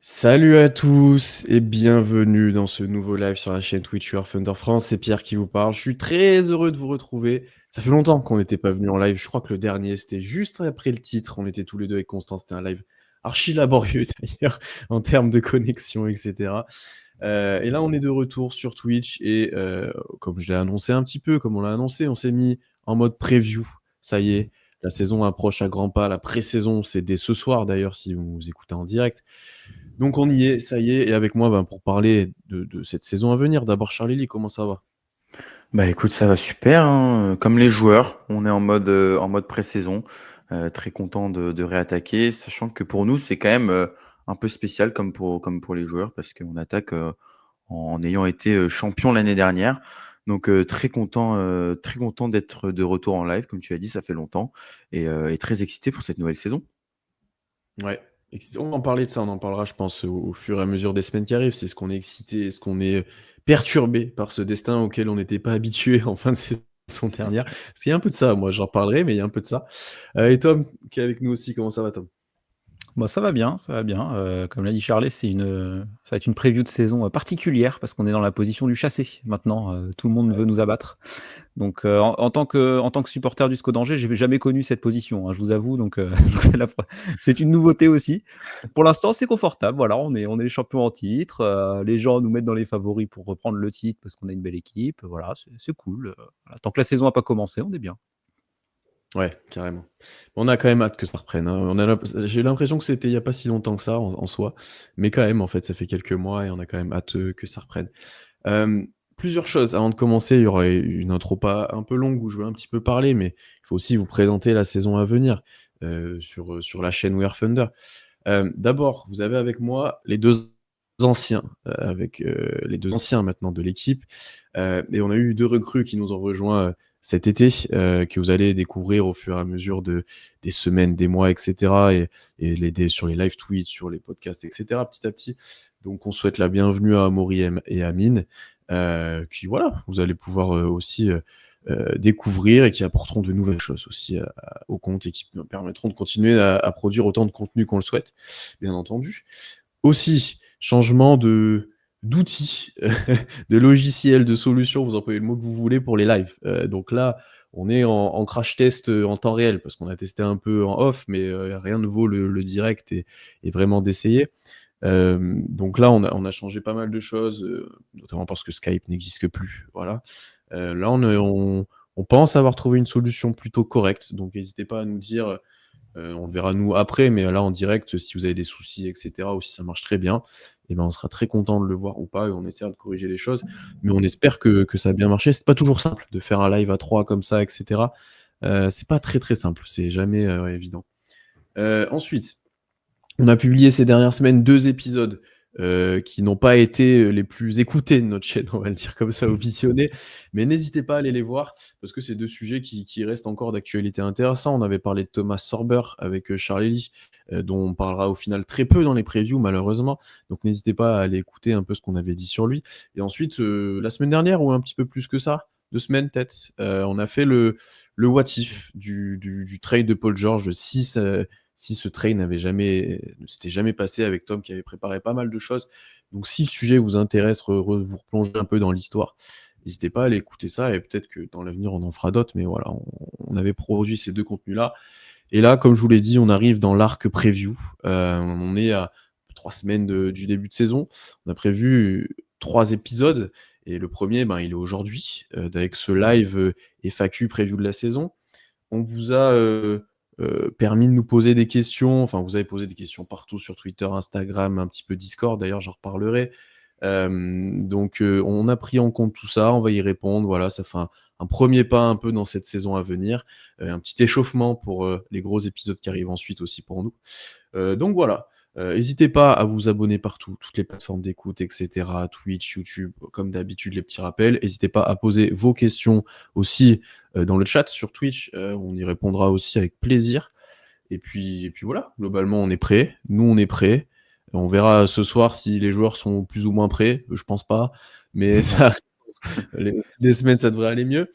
Salut à tous et bienvenue dans ce nouveau live sur la chaîne Twitch Your Thunder France. C'est Pierre qui vous parle. Je suis très heureux de vous retrouver. Ça fait longtemps qu'on n'était pas venu en live. Je crois que le dernier, c'était juste après le titre. On était tous les deux avec Constant. C'était un live archi laborieux d'ailleurs en termes de connexion, etc. Et là, on est de retour sur Twitch et comme je l'ai annoncé un petit peu, comme on l'a annoncé, on s'est mis en mode preview. Ça y est, la saison approche à grands pas. La pré-saison, c'est dès ce soir d'ailleurs si vous écoutez en direct. Donc on y est, ça y est, et avec moi pour parler de cette saison à venir. D'abord Charlie, comment ça va? Bah écoute, ça va super, hein. Comme les joueurs, on est en mode pré-saison, très content de réattaquer, sachant que pour nous, c'est quand même un peu spécial comme pour les joueurs, parce qu'on attaque en ayant été champion l'année dernière. Donc très content d'être de retour en live, comme tu as dit, ça fait longtemps, et très excité pour cette nouvelle saison. Ouais. On va en parler de ça, on en parlera, je pense, au fur et à mesure des semaines qui arrivent. C'est ce qu'on est excité, est-ce qu'on est perturbé par ce destin auquel on n'était pas habitué en fin de saison C'est dernière. sûr. Parce qu'il y a un peu de ça, moi j'en parlerai, mais il y a un peu de ça. Et Tom, qui est avec nous aussi, comment ça va Tom? Bon, ça va bien, ça va bien. Comme l'a dit Charlet, ça va être une preview de saison particulière parce qu'on est dans la position du chassé maintenant. Tout le monde veut nous abattre. Donc, en tant que supporter du SCO d'Angers, j'ai jamais connu cette position, hein, je vous avoue. Donc, donc c'est une nouveauté aussi. Pour l'instant, c'est confortable. Voilà, on est les champions en titre. Les gens nous mettent dans les favoris pour reprendre le titre parce qu'on a une belle équipe. Voilà, c'est cool. Voilà. Tant que la saison n'a pas commencé, on est bien. Ouais, carrément. On a quand même hâte que ça reprenne, hein. J'ai l'impression que c'était il y a pas si longtemps que ça en soi, mais quand même, en fait, ça fait quelques mois et on a quand même hâte que ça reprenne. Plusieurs choses avant de commencer, il y aurait une intro pas un peu longue où je vais un petit peu parler, mais il faut aussi vous présenter la saison à venir sur la chaîne We Are Thunder. D'abord, vous avez avec moi les deux anciens, les deux anciens maintenant de l'équipe, et on a eu deux recrues qui nous ont rejoints cet été, que vous allez découvrir au fur et à mesure des semaines, des mois, etc. Sur les live tweets, sur les podcasts, etc. Petit à petit. Donc on souhaite la bienvenue à Amaury et à Amine, qui voilà, vous allez pouvoir aussi découvrir et qui apporteront de nouvelles choses aussi au compte et qui permettront de continuer à produire autant de contenu qu'on le souhaite, bien entendu. Aussi, changement d'outils, de logiciels, de solutions, vous employez le mot que vous voulez pour les lives. Donc là, on est en crash test en temps réel parce qu'on a testé un peu en off, mais rien ne vaut le direct et vraiment d'essayer. Donc là, on a changé pas mal de choses, notamment parce que Skype n'existe plus. Voilà. Là, on pense avoir trouvé une solution plutôt correcte, donc n'hésitez pas à nous dire. On le verra nous après, mais là en direct, si vous avez des soucis, etc., ou si ça marche très bien, et ben on sera très content de le voir ou pas, et on essaiera de corriger les choses. Mais on espère que ça a bien marché. C'est pas toujours simple de faire un live à 3 comme ça, etc. C'est pas très très simple, c'est jamais évident. Ensuite, on a publié ces dernières semaines 2 épisodes qui n'ont pas été les plus écoutés de notre chaîne, on va le dire comme ça, ou visionnés. Mais n'hésitez pas à aller les voir, parce que c'est 2 sujets qui restent encore d'actualité intéressants. On avait parlé de Thomas Sorber avec Charlie Lee, dont on parlera au final très peu dans les previews, malheureusement. Donc n'hésitez pas à aller écouter un peu ce qu'on avait dit sur lui. Et ensuite, la semaine dernière, ou un petit peu plus que ça, 2 semaines peut-être, on a fait le what if du trade de Paul George, si ce trade ne s'était jamais passé avec Tom qui avait préparé pas mal de choses. Donc si le sujet vous intéresse, vous replonger un peu dans l'histoire, n'hésitez pas à aller écouter ça et peut-être que dans l'avenir on en fera d'autres, mais voilà, on avait produit ces 2 contenus-là. Et là, comme je vous l'ai dit, on arrive dans l'arc preview. On est à 3 semaines du début de saison. On a prévu 3 épisodes et le premier, il est aujourd'hui, avec ce live FAQ preview de la saison. On vous a permis de nous poser des questions. Enfin, vous avez posé des questions partout sur Twitter, Instagram, un petit peu Discord. D'ailleurs, j'en reparlerai. Donc, on a pris en compte tout ça. On va y répondre. Voilà, ça fait un premier pas un peu dans cette saison à venir. Un petit échauffement pour les gros épisodes qui arrivent ensuite aussi pour nous. Donc voilà. N'hésitez pas à vous abonner partout, toutes les plateformes d'écoute, etc. Twitch, YouTube, comme d'habitude, les petits rappels. N'hésitez pas à poser vos questions aussi dans le chat sur Twitch. On y répondra aussi avec plaisir. Et puis voilà, globalement, on est prêt. Nous, on est prêt. On verra ce soir si les joueurs sont plus ou moins prêts. Je pense pas. Mais ça, des semaines, ça devrait aller mieux.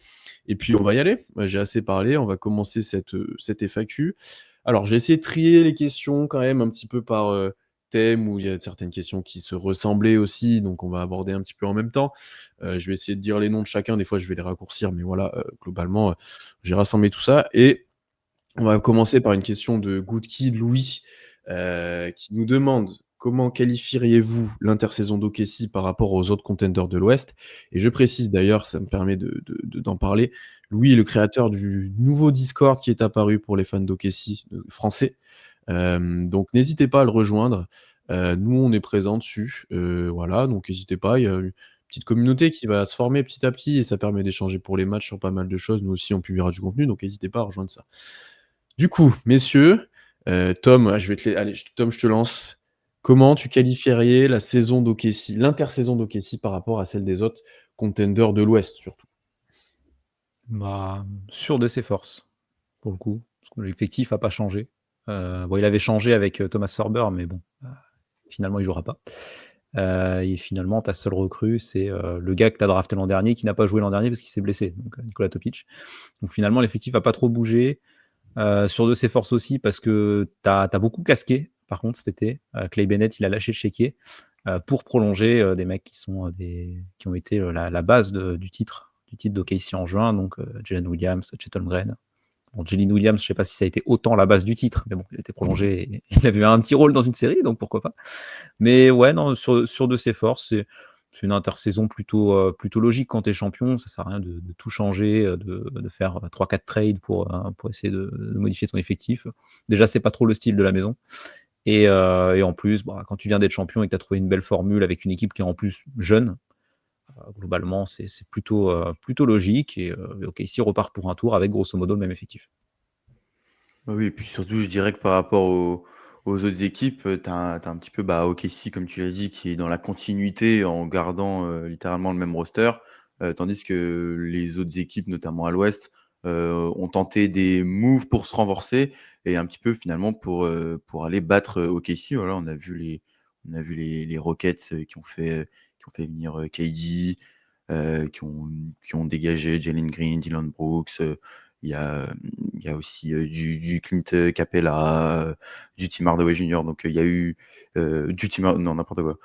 Et puis, on va y aller. J'ai assez parlé. On va commencer cette FAQ. Alors, j'ai essayé de trier les questions quand même un petit peu par thèmes où il y a certaines questions qui se ressemblaient aussi, donc on va aborder un petit peu en même temps. Je vais essayer de dire les noms de chacun, des fois je vais les raccourcir, mais voilà, globalement, j'ai rassemblé tout ça et on va commencer par une question de Good Kid Louis, qui nous demande: «Comment qualifieriez-vous l'intersaison d'OKC par rapport aux autres contenders de l'Ouest?» Et je précise d'ailleurs, ça me permet d'en parler, Louis est le créateur du nouveau Discord qui est apparu pour les fans d'OKC, français. Donc n'hésitez pas à le rejoindre. Nous, on est présents dessus, voilà, donc n'hésitez pas. Il y a une petite communauté qui va se former petit à petit et ça permet d'échanger pour les matchs sur pas mal de choses. Nous aussi, on publiera du contenu, donc n'hésitez pas à rejoindre ça. Du coup, messieurs, Tom, je vais te allez, Tom, je te lance. Comment tu qualifierais la saison d'OKC, l'intersaison d'OKC par rapport à celle des autres contenders de l'Ouest, surtout? Bah, sûr de ses forces, pour le coup, parce que l'effectif a pas changé. Bon, il avait changé avec, Thomas Sorber, mais bon, finalement, il jouera pas. Et finalement, ta seule recrue, c'est, le gars que tu as drafté l'an dernier, qui n'a pas joué l'an dernier parce qu'il s'est blessé, donc Nikola Topic. Donc finalement, l'effectif a pas trop bougé. Sûr de ses forces aussi parce que tu as beaucoup casqué, par contre, cet été. Clay Bennett, il a lâché le chéquier, pour prolonger, des mecs qui sont, qui ont été, la base du titre d'OKC en juin, donc Jalen Williams, Chet Holmgren. Bon, Jalen Williams, je sais pas si ça a été autant la base du titre, mais bon, il a été prolongé et il avait un petit rôle dans une série, donc pourquoi pas. Mais ouais, non, sûr de ses forces, c'est une intersaison plutôt logique quand tu es champion. Ça sert à rien de tout changer, de faire 3-4 trades pour essayer de modifier ton effectif. Déjà, c'est pas trop le style de la maison. Et en plus, bah, quand tu viens d'être champion et que tu as trouvé une belle formule avec une équipe qui est en plus jeune, globalement, c'est plutôt logique. Et OK, ici, repart pour un tour avec grosso modo le même effectif. Bah oui, et puis surtout, je dirais que par rapport aux autres équipes, tu as un petit peu, bah, OKC, comme tu l'as dit, qui est dans la continuité en gardant, littéralement le même roster, tandis que les autres équipes, notamment à l'Ouest, ont tenté des moves pour se renforcer et un petit peu finalement pour aller battre, OKC. Voilà, on a vu les Rockets, qui ont fait venir, KD, qui ont dégagé Jalen Green, Dillon Brooks, il y a aussi, du Clint, Capella, du Tim Hardaway Jr. Donc, il y a eu, du Tim non, n'importe quoi.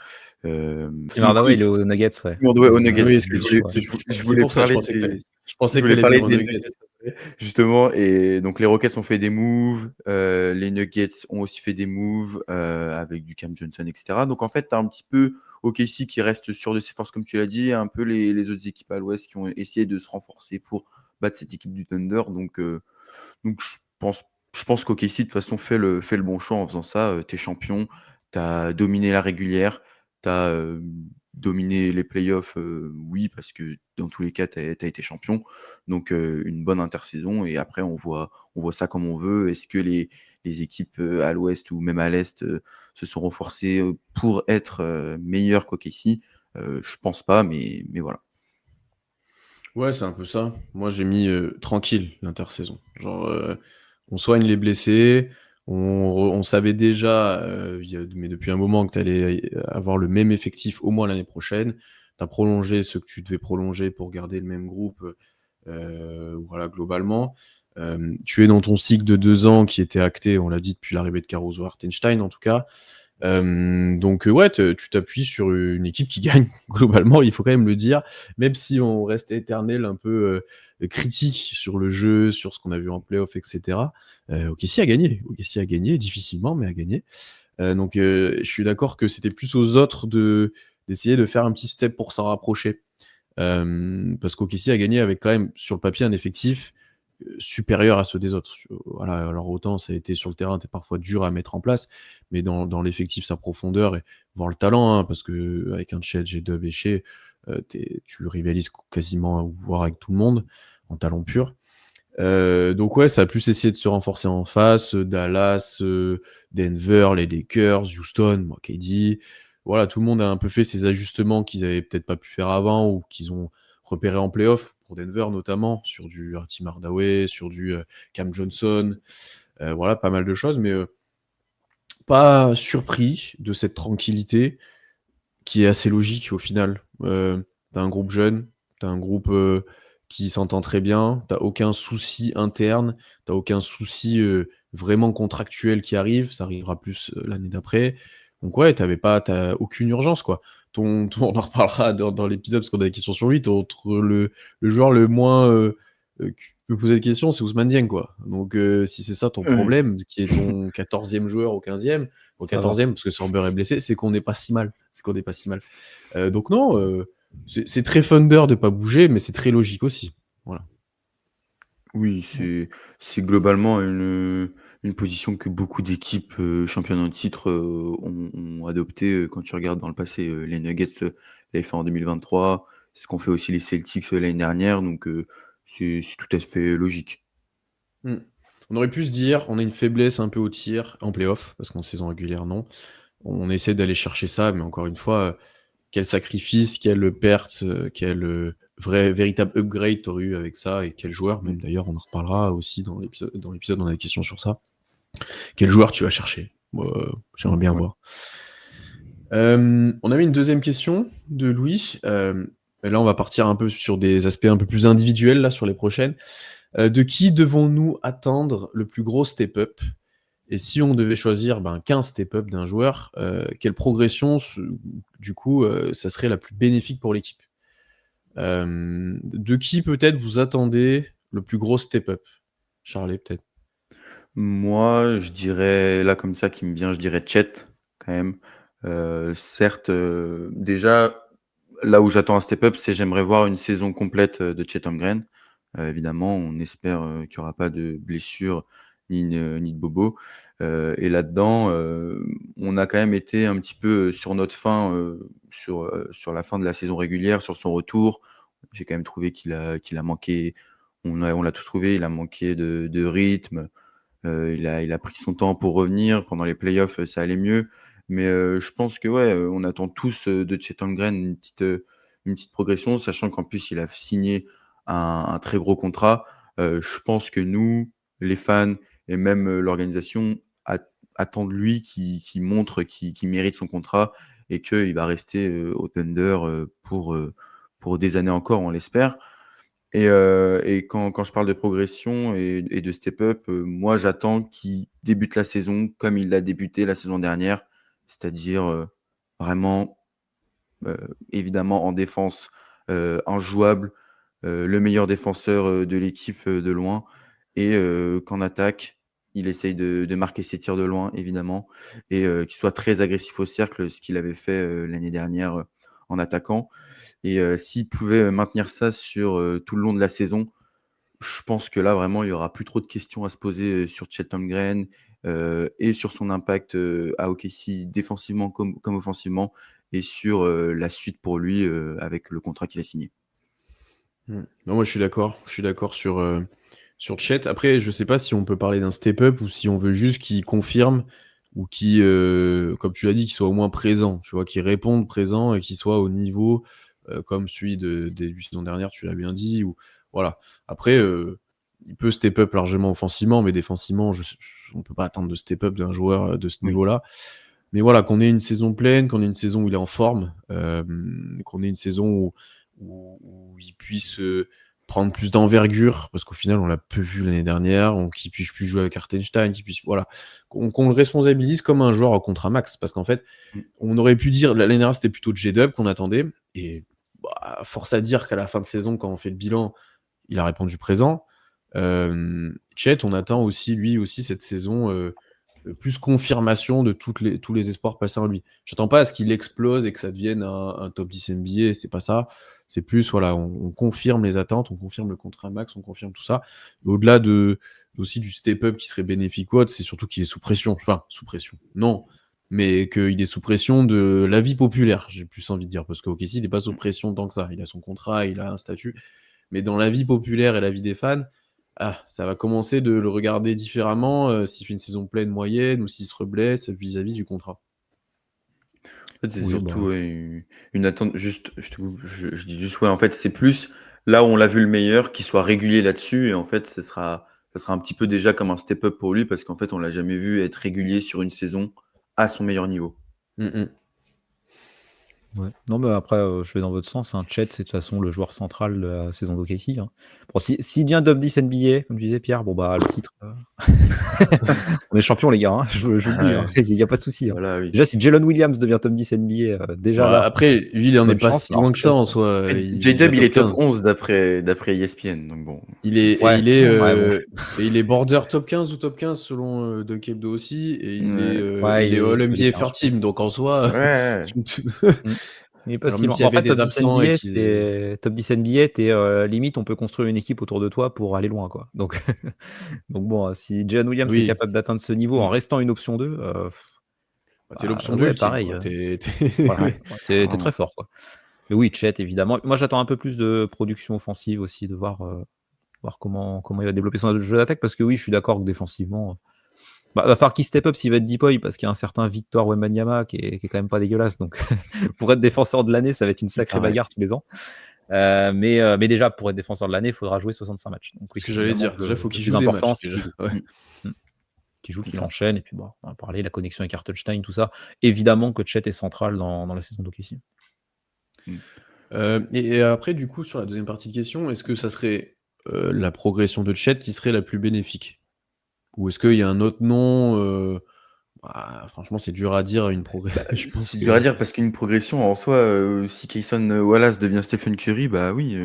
Tim Donc Hardaway, oui, il est aux Nuggets, ouais. Tim Hardaway aux Nuggets, Oui, parce c'est que sûr, je c'est voulais je c'est voulais pour ça que parler des je pensais je que voulais tu allais parler dire aux des Nuggets. Nuggets, justement. Et donc les Rockets ont fait des moves, les Nuggets ont aussi fait des moves, avec du Cam Johnson, et cetera. Donc en fait, tu as un petit peu OKC qui reste sûr de ses forces, comme tu l'as dit, et un peu les autres équipes à l'Ouest qui ont essayé de se renforcer pour battre cette équipe du Thunder. Donc je pense qu'OKC, de toute façon, fait le bon choix en faisant ça. Tu es champion, tu as dominé la régulière, tu as dominé les playoffs, oui, parce que dans tous les cas, tu as été champion. Donc une bonne intersaison et après on voit ça comme on veut. Est-ce que les équipes, à l'Ouest ou même à l'Est, se sont renforcées, pour être, meilleures qu'OKC? Je pense pas, mais voilà. Ouais, c'est un peu ça. Moi, j'ai mis, tranquille l'intersaison. Genre, on soigne les blessés, on savait déjà, mais depuis un moment que tu allais avoir le même effectif au moins l'année prochaine. Tu as prolongé ceux que tu devais prolonger pour garder le même groupe, voilà, globalement. Tu es dans ton cycle de 2 ans qui était acté, on l'a dit, depuis l'arrivée de Caruso Hartenstein en tout cas. Donc ouais, tu t'appuies sur une équipe qui gagne globalement, il faut quand même le dire, même si on reste éternel un peu critique sur le jeu, sur ce qu'on a vu en playoff, etc. OKC a gagné difficilement, mais a gagné. Donc je suis d'accord que c'était plus aux autres d'essayer de faire un petit step pour s'en rapprocher. Parce qu'OKC a gagné avec quand même sur le papier un effectif supérieur à ceux des autres. Voilà, alors autant ça a été sur le terrain, c'était parfois dur à mettre en place, mais dans l'effectif, sa profondeur et voir le talent, hein, parce que avec un Chet, J-Dub et Shea, tu rivalises quasiment, voire avec tout le monde, en talent pur. Donc ouais, ça a plus essayé de se renforcer en face, Dallas, Denver, les Lakers, Houston, moi, KD. Voilà, tout le monde a un peu fait ces ajustements qu'ils avaient peut-être pas pu faire avant ou qu'ils ont repérés en playoff, pour Denver notamment, sur du Tim Hardaway, sur du Cam Johnson. Voilà, pas mal de choses, mais pas surpris de cette tranquillité qui est assez logique au final. T'as un groupe jeune, t'as un groupe qui s'entend très bien, t'as aucun souci interne, t'as aucun souci vraiment contractuel qui arrive, ça arrivera plus l'année d'après. Donc ouais, t'as aucune urgence, quoi. On en reparlera dans l'épisode parce qu'on a des questions sur lui. Le joueur le moins qui peut poser des questions, c'est Ousmane Dieng, quoi. Donc si c'est ça ton Ouais. problème, qui est ton 14e joueur au 15e, au Ça va. 14e, parce que Sorber est blessé, c'est qu'on n'est pas si mal. Donc non, c'est très Thunder de pas bouger, mais c'est très logique aussi. Voilà. Oui, c'est globalement une position que beaucoup d'équipes, championnes en titre, ont adoptée, quand tu regardes dans le passé. Les Nuggets, l'avaient fait en 2023, c'est ce qu'ont fait aussi les Celtics, l'année dernière, donc c'est tout à fait logique. Mm. On aurait pu se dire, on a une faiblesse un peu au tir en playoff, parce qu'en saison régulière, non. On essaie d'aller chercher ça, mais encore une fois, quel sacrifice, quelle perte, quel véritable upgrade t'aurais eu avec ça, et quel joueur, même d'ailleurs, on en reparlera aussi dans l'épisode, on a des questions sur ça. Quel joueur tu vas chercher? J'aimerais bien Ouais. voir. On a eu une deuxième question de Louis. Et là, on va partir un peu sur des aspects un peu plus individuels là, sur les prochaines. De qui devons-nous attendre le plus gros step-up? Et si on devait choisir qu'un step-up d'un joueur, quelle progression, du coup, ça serait la plus bénéfique pour l'équipe? De qui peut-être vous attendez le plus gros step-up? Charlie, peut-être. Moi, je dirais, là, comme ça, qui me vient, je dirais Chet, quand même. Certes, déjà, là où j'attends un step-up, c'est j'aimerais voir une saison complète, de Chet Holmgren. Évidemment, on espère, qu'il y aura pas de blessures ni de bobos. Et là-dedans, on a quand même été un petit peu, sur notre fin, sur la fin de la saison régulière, sur son retour. J'ai quand même trouvé qu'il a manqué, on l'a tous trouvé, il a manqué de rythme. Il a pris son temps pour revenir. Pendant les playoffs, ça allait mieux. Mais je pense que ouais, on attend tous, de Chet Holmgren une petite progression, sachant qu'en plus il a signé un très gros contrat. Je pense que nous, les fans et même, l'organisation attendent de lui qu'il montre qu'il mérite son contrat et qu'il va rester, au Thunder, pour des années encore, on l'espère. Et quand je parle de progression et de step up, moi j'attends qu'il débute la saison comme il l'a débuté la saison dernière. C'est-à-dire, vraiment, évidemment en défense, injouable, le meilleur défenseur, de l'équipe, de loin. Et qu'en attaque, il essaye de marquer ses tirs de loin évidemment et qu'il soit très agressif au cercle, ce qu'il avait fait, l'année dernière, en attaquant. Et s'il pouvait maintenir ça sur, tout le long de la saison, je pense que là, vraiment, il y aura plus trop de questions à se poser, sur Chet Holmgren, et sur son impact, à OKC défensivement comme offensivement et sur, la suite pour lui, avec le contrat qu'il a signé. Non, moi je suis d'accord sur Chet. Après, je sais pas si on peut parler d'un step-up ou si on veut juste qu'il confirme ou qu'il, comme tu l'as dit, qu'il soit au moins présent, tu vois, qu'il réponde présent et qu'il soit au niveau comme celui des saisons dernières, tu l'as bien dit. Ou, voilà. Après, il peut step-up largement offensivement, mais défensivement, on peut pas attendre de step-up d'un joueur de ce Oui. niveau-là. Mais voilà, qu'on ait une saison pleine, qu'on ait une saison où il est en forme, qu'on ait une saison où il puisse prendre plus d'envergure, parce qu'au final, on l'a peu vu l'année dernière, qu'il puisse plus jouer avec Hartenstein, voilà, qu'on le responsabilise comme un joueur au contrat max, parce qu'en fait, Mmh. on aurait pu dire, l'année dernière, c'était plutôt J-Dub qu'on attendait, et force à dire qu'à la fin de saison, quand on fait le bilan, il a répondu présent. Chet, on attend aussi, lui aussi, cette saison, plus confirmation de tous les espoirs passés en lui. J'attends pas à ce qu'il explose et que ça devienne un top 10 NBA, c'est pas ça. C'est plus, voilà, on confirme les attentes, on confirme le contrat max, on confirme tout ça. Et au-delà aussi du step-up qui serait bénéfique ou autre, c'est surtout qu'il est sous pression. Enfin, sous pression, non, mais qu'il est sous pression de la vie populaire, j'ai plus envie de dire, parce qu'OKC, il n'est pas sous pression tant que ça. Il a son contrat, il a un statut, mais dans la vie populaire et la vie des fans, ça va commencer de le regarder différemment s'il fait une saison pleine moyenne ou s'il se reblesse vis-à-vis du contrat. En fait, c'est Oui, surtout, ouais, une attente juste je te coupe, je dis juste, ouais, en fait, c'est plus là où on l'a vu le meilleur, qu'il soit régulier là-dessus et en fait, ça sera un petit peu déjà comme un step up pour lui parce qu'en fait, on l'a jamais vu être régulier sur une saison à son meilleur niveau. Mm, mm. Ouais. Non, mais après, je vais dans votre sens, hein. Chet, c'est de toute façon le joueur central de la saison d'OKC, hein. Bon, s'il devient top 10 NBA, comme disait Pierre, bon, bah, le titre, on est champion, les gars, hein, je vous le dis, hein, Ouais. il y a pas de souci, hein. Voilà, oui. Déjà, si Jalen Williams devient top 10 NBA, déjà Bah, là, après, lui, il en est bonne pas chance. si Alors loin que que ça en soi. Et Il est J-Dub, déjà il est top 15. 11 d'après ESPN, donc bon. Il est, Ouais, et il est, ouais, bon. et il est border top 15 ou top 15 selon Doug Hebdo aussi, et Ouais, il est All il est NBA bien, je First crois. Team, donc en soi, Ouais. Mmh. Il est pas alors si même loin. s'il y Bon, avait après, des top 10 absents et NBA, qu'ils aient... c'est top 10 NBA, tu limite, on peut construire une équipe autour de toi pour aller loin, quoi. Donc donc bon, si Jalen Williams est Oui. capable d'atteindre ce niveau en Mm. restant une option 2, Bah, t'es l'option 2 ouais, ultime, pareil, quoi. voilà, Ouais, ouais, tu vraiment. très fort, quoi. Mais oui, Chet, évidemment. Moi, j'attends un peu plus de production offensive aussi, de voir comment il va développer son jeu d'attaque, parce que oui, je suis d'accord que défensivement, va falloir qu'il step up s'il va être deep boy, parce qu'il y a un certain Victor Wembanyama qui est quand même pas dégueulasse, donc pour être défenseur de l'année, ça va être une sacrée Pareil. bagarre tous les ans. Mais déjà, pour être défenseur de l'année, il faudra jouer 65 matchs. Donc oui, Ce que j'allais évidemment dire. que Déjà, il faut le qu'il plus joue des important, matchs, c'est déjà. qu'il joue. Ouais. Mmh. Qu'il joue, C'est qu'il ça. enchaîne. Et puis bon, on va parler la connexion avec Hartenstein, tout ça. Évidemment que Chet est central dans la saison d'OKC. Et après, du coup, sur la deuxième partie de question, est-ce que ça serait la progression de Chet qui serait la plus bénéfique? Ou est-ce qu'il y a un autre nom franchement, c'est dur à dire, une progression. Je pense C'est que... dur à dire parce qu'une progression en soi, si Kayson Wallace devient Stephen Curry, bah oui,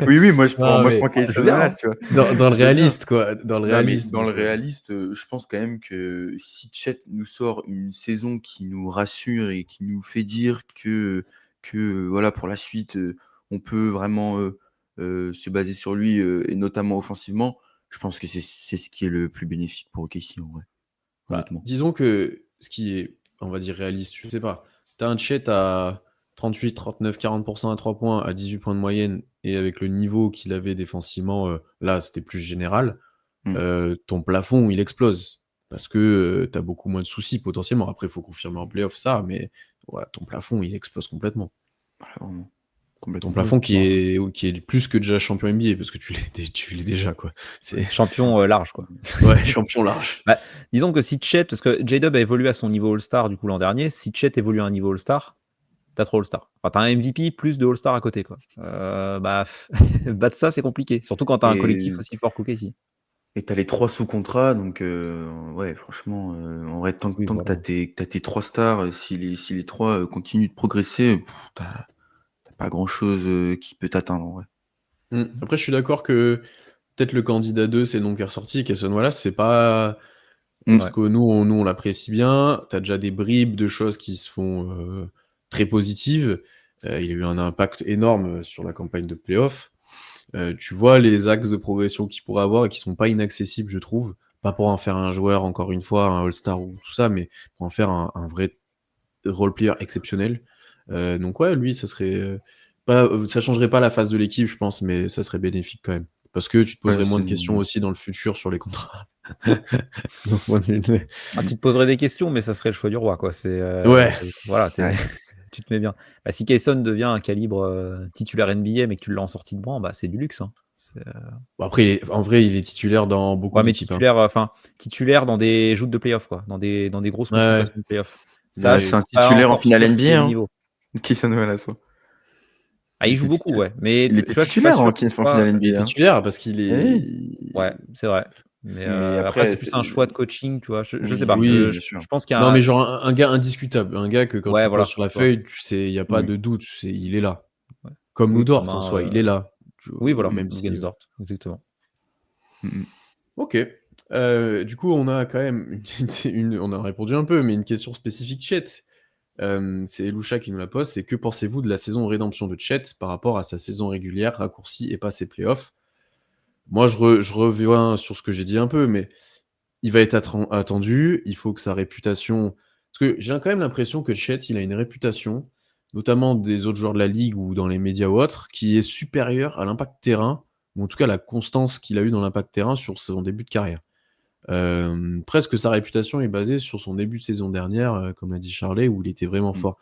oui, moi je prends Non, mais Je Kayson veux bien, hein. Wallace, tu vois? dans le Je veux bien. réaliste, quoi. Dans le Non, mais réaliste, dans le donc, réaliste, je pense quand même que si Chet nous sort une saison qui nous rassure et qui nous fait dire que voilà, pour la suite, on peut vraiment, se baser sur lui, et notamment offensivement, je pense que c'est ce qui est le plus bénéfique pour OKC en vrai, honnêtement. disons que ce qui est, on va dire, réaliste, je sais pas. T'as un Chet à 38, 39, 40% à 3 points, à 18 points de moyenne, et avec le niveau qu'il avait défensivement, là, c'était plus général. Mmh. Ton plafond, il explose. Parce que tu as beaucoup moins de soucis potentiellement. Après, il faut confirmer en playoff ça, mais voilà, ton plafond, il explose complètement. Ouais, vraiment, Ton complètement. plafond qui est plus que déjà champion NBA, parce que tu l'es déjà, quoi. C'est Champion large, quoi. ouais, champion large. Bah, disons que si Chet, parce que J-Dub a évolué à son niveau All-Star du coup l'an dernier, si Chet évolue à un niveau All-Star, t'as 3 All-Star. Enfin, t'as un MVP plus 2 All-Star à côté, quoi. Battre ça, c'est compliqué. Surtout quand t'as un collectif Et aussi fort qu'OKC. et tu les 3 sous contrat, donc ouais, franchement, en vrai, tant Oui, que voilà. t'as tes 3 stars, si les 3 continuent de progresser, t'as pas grand-chose, qui peut t'atteindre, en vrai. Après, je suis d'accord que peut-être le candidat 2, c'est le nom qui est ressorti. Cason Wallace, c'est pas Mmh. parce que nous, on l'apprécie bien. Tu as déjà des bribes de choses qui se font très positives. Il a eu un impact énorme sur la campagne de playoff. Tu vois les axes de progression qu'il pourrait avoir et qui sont pas inaccessibles, je trouve. Pas pour en faire un joueur, encore une fois, un All-Star ou tout ça, mais pour en faire un vrai role-player exceptionnel. Donc ouais, lui, ça serait ça changerait pas la phase de l'équipe, je pense, mais ça serait bénéfique quand même. Parce que tu te Ouais, poserais moins c'est de questions aussi dans le futur sur les contrats. Dans ce point de vue. Ah, tu te poserais des questions, mais ça serait le choix du roi, quoi. Ouais. Voilà, Ouais. tu te mets bien. Bah, si Kayson devient un calibre titulaire NBA, mais que tu l'as en sortie de banc, bah, c'est du luxe, hein. Bon, après, en vrai, il est titulaire dans beaucoup Ouais, mais d'équipes. Hein. titulaire dans des joutes de playoff, quoi. Dans des grosses Ouais, confrontations de playoff. Ça, Ouais, je c'est suis un pas titulaire en encore finale sûr qu'il ait NBA, le hein, niveau. Kayson Wallace, hein. Ah, il joue beaucoup, ouais. Mais Il tu était vois, je suis pas titulaire sûr en que ce en soit. finale il est NBA, hein. titulaire parce qu'il Eh oui, Ouais, c'est vrai. Mais mais après, après, c'est plus un choix de coaching, tu vois. Je sais pas. oui, oui. bien sûr. Je pense qu'il y Non, a mais un. genre un gars indiscutable. Un gars que quand tu Ouais, le poses voilà, sur la tu vois. feuille, tu sais, il n'y a pas Oui. de doute. Il est là. Ouais. Comme Oui, Lou comme en un. soi, il est là. Oui, Au voilà, même Luguentz niveau. Dort, exactement. Mmh mh. Ok. Du coup, on a quand même on a répondu un peu, mais une question spécifique Chet. C'est Eloucha qui nous la pose. C'est que pensez-vous de la saison rédemption de Chet par rapport à sa saison régulière raccourcie et pas ses playoffs? Moi, je reviens sur ce que j'ai dit un peu, mais il va être attendu. Il faut que sa réputation. Parce que j'ai quand même l'impression que Chet, il a une réputation, notamment des autres joueurs de la ligue ou dans les médias ou autres, qui est supérieure à l'impact terrain, ou en tout cas la constance qu'il a eu dans l'impact terrain sur son début de carrière. Presque sa réputation est basée sur son début de saison dernière, comme a dit Charlet, où il était vraiment Mmh. fort.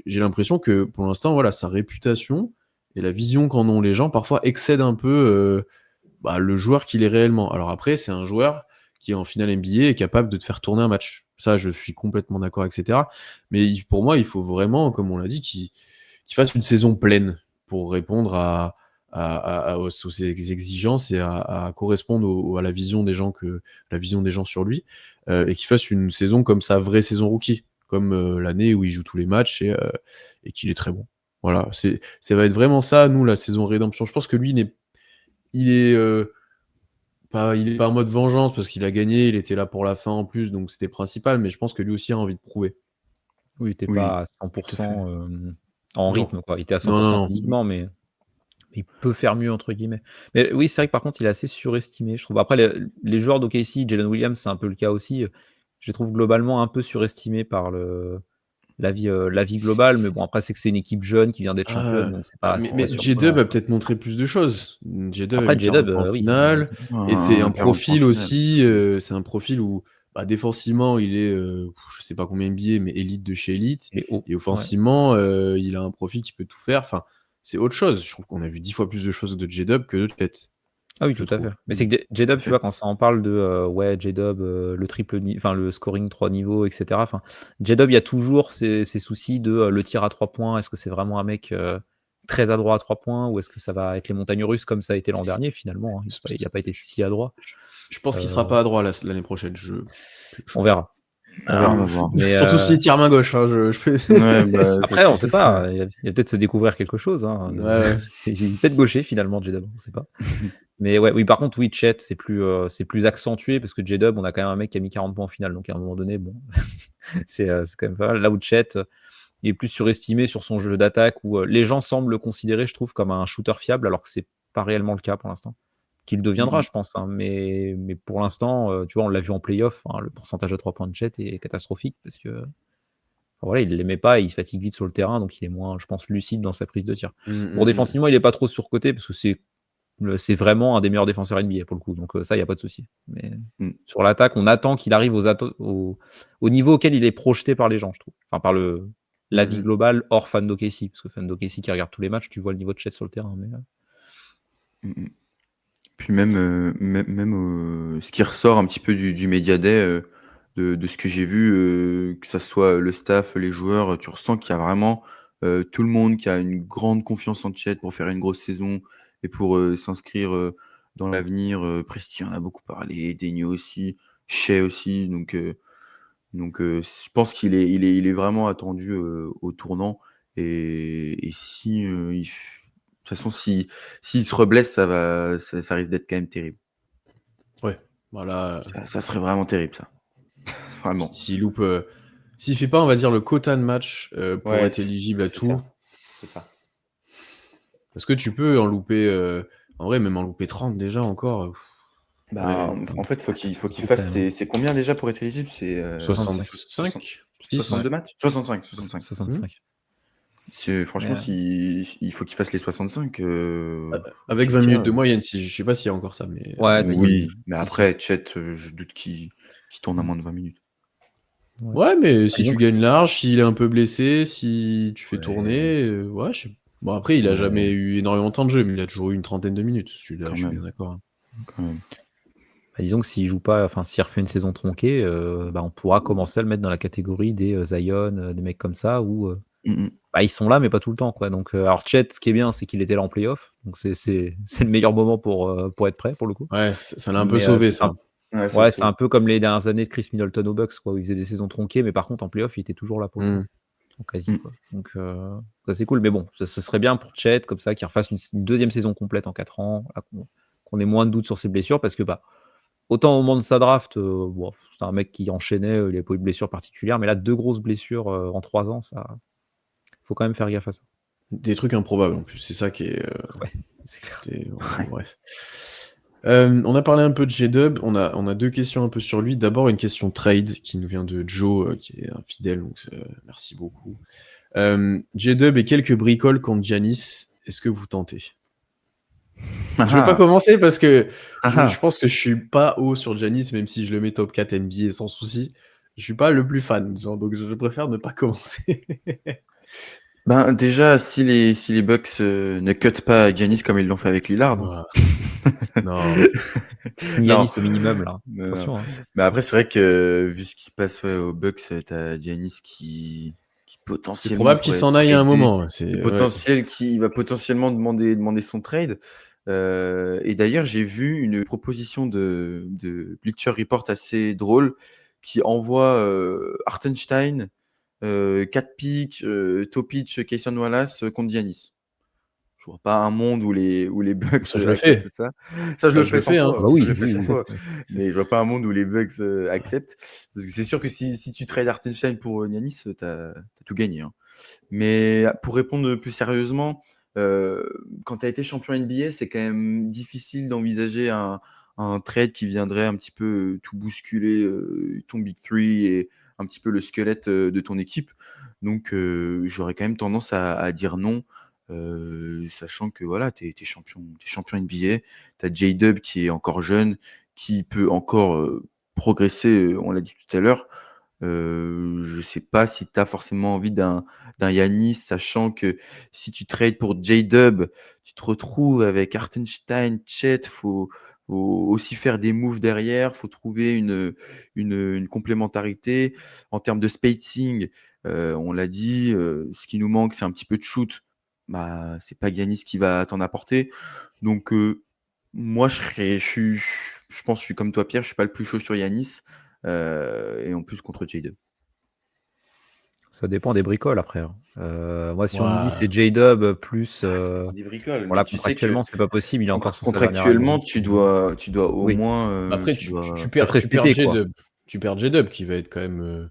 J'ai l'impression que pour l'instant, voilà, sa réputation et la vision qu'en ont les gens parfois excèdent un peu le joueur qu'il est réellement. Alors après, c'est un joueur qui en finale NBA est capable de te faire tourner un match. Ça, je suis complètement d'accord, etc. Mais pour moi, il faut vraiment, comme on l'a dit, qu'il fasse une saison pleine pour répondre aux exigences et à correspondre à la vision des gens sur lui, et qu'il fasse une saison comme sa vraie saison rookie, comme l'année où il joue tous les matchs et qu'il est très bon. Voilà, ça va être vraiment ça, nous, la saison rédemption. Je pense que lui, il est pas en mode vengeance parce qu'il a gagné, il était là pour la fin en plus, donc c'était principal, mais je pense que lui aussi a envie de prouver. Oui, il était Oui, pas à tout à fait. 100% en Non. rythme, quoi. Il était à Non, 100% non. physiquement, mais il peut faire mieux, entre guillemets. Mais oui, c'est vrai que par contre, il est assez surestimé, je trouve. Après, les joueurs d'OKC, Jalen Williams, c'est un peu le cas aussi. Je les trouve globalement un peu surestimés par la vie globale. Mais bon, après, c'est que c'est une équipe jeune qui vient d'être championne, donc c'est pas mais J-Dub surprenant, a quoi. peut-être montré plus de choses. J-Dub a Après, mis 40 J-Dub, points en oui. finale, et c'est un 40 points profil en finale. aussi, c'est un profil où défensivement, il est, je sais pas combien NBA, mais élite de chez élite, Et haut. et Ouais. offensivement, il a un profil qui peut tout faire. Enfin, c'est autre chose. Je trouve qu'on a vu 10 fois plus de choses de J-Dub que de Chet. Ah oui, je tout à trouve. fait. Mais c'est que J-Dub, tu fait. vois, quand ça en parle de J-Dub, le enfin le scoring 3 niveaux, etc. Enfin, J-Dub, il y a toujours ces soucis de le tir à 3 points. Est-ce que c'est vraiment un mec très adroit à 3 points ou est-ce que ça va être les montagnes russes comme ça a été l'an dernier finalement, hein. Il n'a pas été si adroit. Je pense qu'il sera pas adroit l'année prochaine. On verra. On va voir. Mais, Surtout s'il tire main gauche. Hein, Ouais, bah, après, on c'est sait ça. pas. Il va peut-être se découvrir quelque chose. Hein. Ouais. Il est peut-être gaucher finalement, J-Dub, on sait pas. Mais ouais, oui, par contre, oui, Chet, c'est plus accentué parce que J-Dub, on a quand même un mec qui a mis 40 points en finale. Donc à un moment donné, bon, c'est quand même pas mal. Là où Chet, il est plus surestimé sur son jeu d'attaque où les gens semblent le considérer, je trouve, comme un shooter fiable alors que c'est pas réellement le cas pour l'instant. Qu'il deviendra, je pense. Hein, mais pour l'instant, tu vois, on l'a vu en playoff. Hein, le pourcentage de 3 points de Chet est catastrophique parce que voilà, il l'aimait pas et il se fatigue vite sur le terrain, donc il est moins, je pense, lucide dans sa prise de tir. Bon, défensivement, il est pas trop surcoté parce que c'est vraiment un des meilleurs défenseurs NBA pour le coup, donc ça, il n'y a pas de souci. Mais sur l'attaque, on attend qu'il arrive au niveau auquel il est projeté par les gens, je trouve. Enfin, par la vie globale hors fan d'OKC, parce que fan d'OKC qui regarde tous les matchs, tu vois le niveau de Chet sur le terrain. Mais... Puis même ce qui ressort un petit peu du Media Day, de ce que j'ai vu, que ça soit le staff, les joueurs, tu ressens qu'il y a vraiment tout le monde qui a une grande confiance en Chet pour faire une grosse saison et pour s'inscrire dans l'avenir. Presti en a beaucoup parlé, Denio aussi, Shea aussi. Donc, je pense qu'il est vraiment attendu au tournant. Et si de toute façon, s'il se reblesse, ça risque d'être quand même terrible. Ouais, voilà. Ça serait vraiment terrible, ça. Vraiment. S'il fait pas, on va dire, le quota de match pour être éligible à tout. C'est ça. Parce que tu peux en louper, en vrai, même en louper 30 déjà encore. En fait, faut qu'il fasse. C'est combien déjà pour être éligible? C'est 65 62 matchs 65. 65. Franchement, il faut qu'il fasse les 65. Avec 20 minutes de moyenne, je sais pas s'il y a encore ça. Mais, ouais, oui, mais après, Chet, je doute qu'il tourne à moins de 20 minutes. Ouais, mais si tu gagnes large, s'il est un peu blessé, si tu fais tourner, ouais, bon, après, il a jamais eu énormément de temps de jeu, mais il a toujours eu une trentaine de minutes. Je suis bien d'accord. Hein. Quand même. Disons que s'il joue pas, enfin s'il refait une saison tronquée, on pourra commencer à le mettre dans la catégorie des Zion, des mecs comme ça où ils sont là mais pas tout le temps, quoi. Donc alors Chet, ce qui est bien, c'est qu'il était là en playoff, donc c'est le meilleur moment pour être prêt pour le coup. Ouais, ça l'a un peu sauvé ça. Ouais, c'est un peu comme les dernières années de Chris Middleton aux Bucks, quoi, où il faisait des saisons tronquées, mais par contre en playoff il était toujours là pour le coup. Quasi, quoi. Donc ça c'est cool, mais bon, ce serait bien pour Chet comme ça qu'il refasse une deuxième saison complète en 4 ans, là, qu'on ait moins de doutes sur ses blessures parce que autant au moment de sa draft, c'était un mec qui enchaînait, il n'avait pas eu de blessure particulière, mais là 2 grosses blessures en 3 ans, ça faut quand même faire gaffe à ça. Des trucs improbables en plus, c'est ça qui est. Ouais, c'est clair. Bref. On a parlé un peu de J-Dub, on a 2 questions un peu sur lui. D'abord une question trade qui nous vient de Joe, qui est un fidèle, donc merci beaucoup. J-Dub et quelques bricoles contre Giannis, est-ce que vous tentez? Je vais pas commencer parce que je pense que je suis pas haut sur Giannis, même si je le mets top 4 NBA sans souci. Je suis pas le plus fan, donc je préfère ne pas commencer. Ben, déjà, si les Bucks ne cut pas Giannis comme ils l'ont fait avec Lillard. Ouah. Non. Tu signes Non, Yanis au minimum, là. non, non. Attention, hein. Mais après, c'est vrai que vu ce qui se passe aux Bucks, t'as Giannis qui C'est potentiellement probable qu'il pourrait être s'en aille à un tradé. moment. C'est Ouais. potentiel qu'il va potentiellement demander son trade. Et d'ailleurs, j'ai vu une proposition de Bleacher Report assez drôle qui envoie Hartenstein, 4 picks, Topic, Kayson Wallace contre Giannis. Je vois pas un monde où les Bucks Ça, je le acceptent fais. ça. Ça, je Ça, le je fais le 100 fais, hein. fois. Bah Ça, je oui, le fais oui, 100 oui. fois. Mais je vois pas un monde où les Bucks acceptent. Parce que c'est sûr que si tu trades Hartenstein pour Giannis, t'as tout gagné, hein. Mais pour répondre plus sérieusement, quand tu as été champion NBA, c'est quand même difficile d'envisager un trade qui viendrait un petit peu tout bousculer ton Big Three et un petit peu le squelette de ton équipe. Donc, j'aurais quand même tendance à dire non, sachant que voilà, tu es champion NBA. Tu as J-Dub qui est encore jeune, qui peut encore progresser, on l'a dit tout à l'heure. Je sais pas si tu as forcément envie d'un Giannis, sachant que si tu trades pour J-Dub, tu te retrouves avec Hartenstein, Chet, faut aussi faire des moves derrière, faut trouver une complémentarité. En termes de spacing, on l'a dit, ce qui nous manque, c'est un petit peu de shoot. Bah, c'est pas Giannis qui va t'en apporter. Donc, moi, je pense que je suis comme toi, Pierre, je suis pas le plus chaud sur Giannis. Et en plus contre J2. Ça dépend des bricoles après, hein. Moi, si on me dit Ouah. c'est J-Dub plus, Ça dépend des bricoles, bon mais là, tu sais que contractuellement, c'est pas possible, il est encore sur sa dernière année. contractuellement, tu dois au Oui. moins, Après, tu tu dois. Ça serait perds cet été, quoi. J-Dub. Tu perds J-Dub qui va être quand même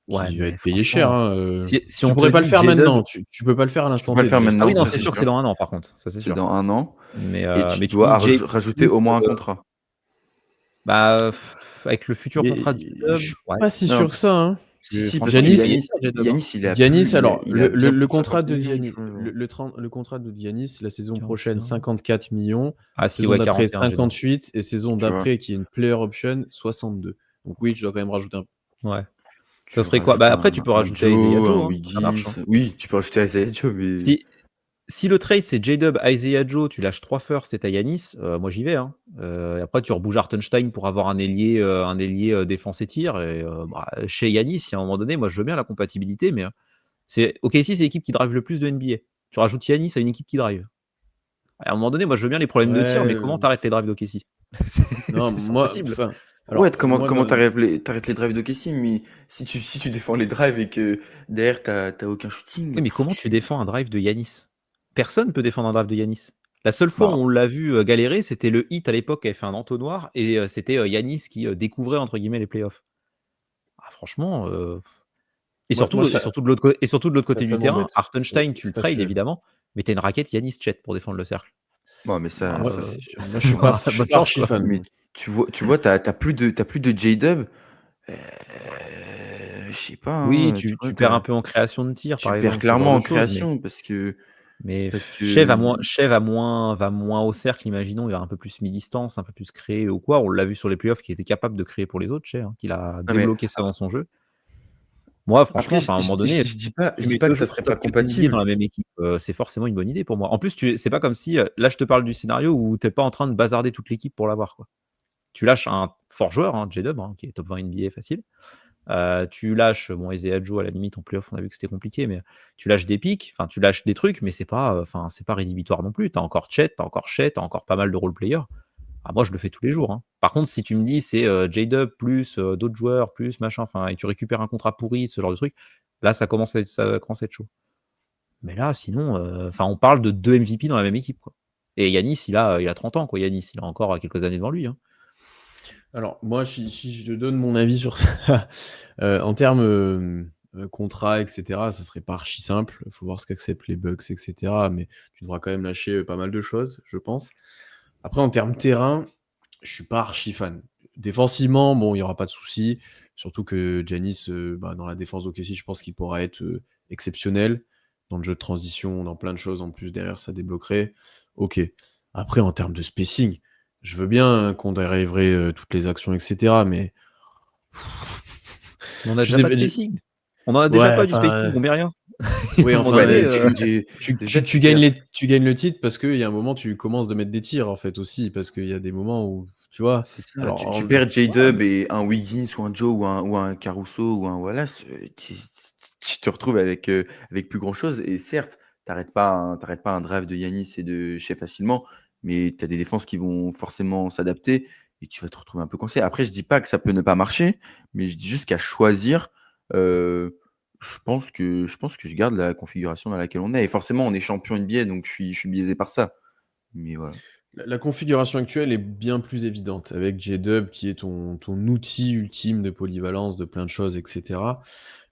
Ouais, qui va mais être payé cher. franchement, Hein. si Tu on te pourrais pas le dit faire J-Dub, maintenant. Tu peux pas le faire à Tu peux l'instant pas le T faire déjà. ah oui, maintenant, non, ça c'est c'est sûr que sûr. c'est dans 1 an, par contre, ça c'est C'est sûr. dans 1 an. Mais, Et tu mais tu dois dis J-Dub rajouter plus, au moins un contrat. bah, avec le futur contrat de Je J-Dub, suis ouais. pas si Non, sûr que ça. Hein. si, parce que Franchement, il est payé Giannis, cher, J-Dub, hein. Giannis, alors il a bien le plus de contrat 50 de millions, Giannis, je crois. le contrat de Giannis, la saison prochaine 41. 54 millions, Ah si, saison ouais, d'après 41 J-Dub. 58 et saison Tu vois, d'après qui est une player option 62. Donc oui, tu dois quand même rajouter un peu. Ouais. Ça tu serait quoi? rajoutes Bah, après, tu peux un rajouter Isaiah Joe, un Joe, hein, ça marche, Wiggins. hein. Oui, tu peux rajouter Isaiah Joe, mais Si le trade c'est J-Dub, Isaiah Joe, tu lâches 3 firsts et tu as Yanis, moi j'y vais, hein. Et après tu rebouges Hartenstein pour avoir un ailier, défense et tir et bah, chez Yanis, il y a un moment donné, moi je veux bien la compatibilité, mais c'est OKC, c'est l'équipe qui drive le plus de NBA. Tu rajoutes Yanis à une équipe qui drive. À un moment donné, moi je veux bien les problèmes de tir, mais Ouais. comment t'arrêtes les drives d'OKC? Non, C'est moi, impossible. enfin, ouais, alors comment moi, t'arrêtes les drives d'OKC, mais si tu défends les drives et que derrière t'as aucun shooting, Oui, mais comment tu défends un drive de Yanis? Personne peut défendre un drive de Yanis. La seule fois où bah, on l'a vu galérer, c'était le Heat à l'époque qui avait fait un entonnoir et c'était Yanis qui découvrait entre guillemets les playoffs. Ah, franchement, et moi, surtout, et ça, surtout de l'autre côté ça du terrain, m'embête. Hartenstein, tu le Ça, je trades suis. évidemment, mais tu as une raquette Yanis Chet pour défendre le cercle. bon, mais Bah, ça c'est sûr. Moi, je suis pas, je suis bonne pas chance archi quoi. fan. Mais Moi. t'as plus de J-Dub. Euh, je sais pas, Oui, hein, tu vois, tu perds un peu en création de tir tu par perds exemple, ce genre clairement de en choses, création parce que mais parce Shea va que moins, va moins au cercle, imaginons, il va un peu plus mi-distance, un peu plus créer ou quoi. On l'a vu sur les playoffs qu'il était capable de créer pour les autres, Shea, hein, qu'il a non mais débloqué ça dans son jeu. Moi, franchement, après enfin, à un moment donné, je tu dis mets pas 2 que ça joueurs serait pas top 4 NBA dans compatible. la même équipe, c'est forcément une bonne idée pour moi. En plus, c'est pas comme si, là, je te parle du scénario où tu es pas en train de bazarder toute l'équipe pour l'avoir, quoi. Tu lâches un fort joueur, hein, J-Dub, hein, qui est top 20 NBA facile. Tu lâches, bon, Isaiah Joe, à la limite, en playoff, on a vu que c'était compliqué, mais tu lâches des pics, enfin, tu lâches des trucs, mais c'est pas, c'est pas rédhibitoire non plus. Tu as encore Chet, tu as encore Chet, tu as encore pas mal de role players. Ah, moi, je le fais tous les jours, hein. Par contre, si tu me dis c'est J-Dub plus d'autres joueurs, plus machin, enfin, et tu récupères un contrat pourri, ce genre de truc, là, ça commence à être chaud. Mais là, sinon, enfin, on parle de 2 MVP dans la même équipe, quoi. Et Yanis, il a 30 ans, quoi. Yanis, il a encore quelques années devant lui, hein. Alors, moi, si je donne mon avis sur ça, en termes contrat, etc., ça serait pas archi simple. Il faut voir ce qu'acceptent les Bucks, etc. Mais tu devras quand même lâcher pas mal de choses, je pense. Après, en termes terrain, je suis pas archi fan. Défensivement, bon, il y aura pas de souci. Surtout que Giannis, dans la défense d'OKC, je pense qu'il pourra être exceptionnel. Dans le jeu de transition, dans plein de choses en plus, derrière, ça débloquerait. Ok. Après, en termes de spacing, je veux bien qu'on dériverait toutes les actions, etc. Mais On a je déjà sais pas pas. de spacing. On en a déjà Ouais, pas du spacing, enfin, on met rien. Il y Oui, a un moment enfin, donné, déjà, tu tu gagnes perds. tu gagnes le titre parce qu'il y a un moment, tu commences de mettre des tirs, en fait, aussi, parce qu'il y a des moments où, tu vois? C'est ça, Alors, tu perds J-Dub et un Wiggins ou un Joe ou un Caruso ou un Wallace, tu te retrouves avec plus grand chose et certes, tu arrêtes pas un drive de Giannis et de Shai facilement, mais tu as des défenses qui vont forcément s'adapter et tu vas te retrouver un peu coincé. Après, je dis pas que ça peut ne pas marcher, mais je dis juste qu'à choisir, je pense que je garde la configuration dans laquelle on est et forcément on est champion NBA donc je suis biaisé par ça. Mais voilà. la configuration actuelle est bien plus évidente avec J-Dub qui est ton outil ultime de polyvalence, de plein de choses, et cetera.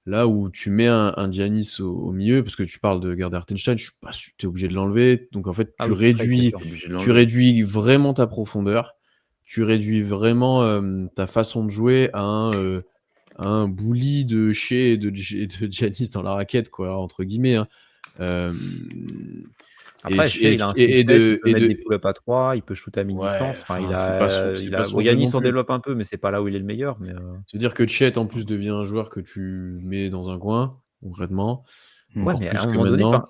Là où tu mets un Giannis au milieu, parce que tu parles de Gerd Hartenstein, je suis pas su tu es obligé de l'enlever. Donc en fait, ah oui, c'est sûr. Obligé de tu l'enlever. réduis vraiment ta profondeur, tu réduis vraiment, ta façon de jouer à un bully de Shai et de Giannis dans la raquette, quoi, entre guillemets, hein. Hem Après, Shai, il a un skill set, il peut et mettre de des pull-ups à 3, il peut shoot à ouais, mi-distance. Enfin, enfin, c'est pas son jeu non Giannis en plus. développe un peu, mais c'est pas là où il est le meilleur. C'est-à-dire que Chet, en plus, devient un joueur que tu mets dans un coin, concrètement, Mmh. Ouais, encore mais à plus un que moment donné, maintenant. enfin,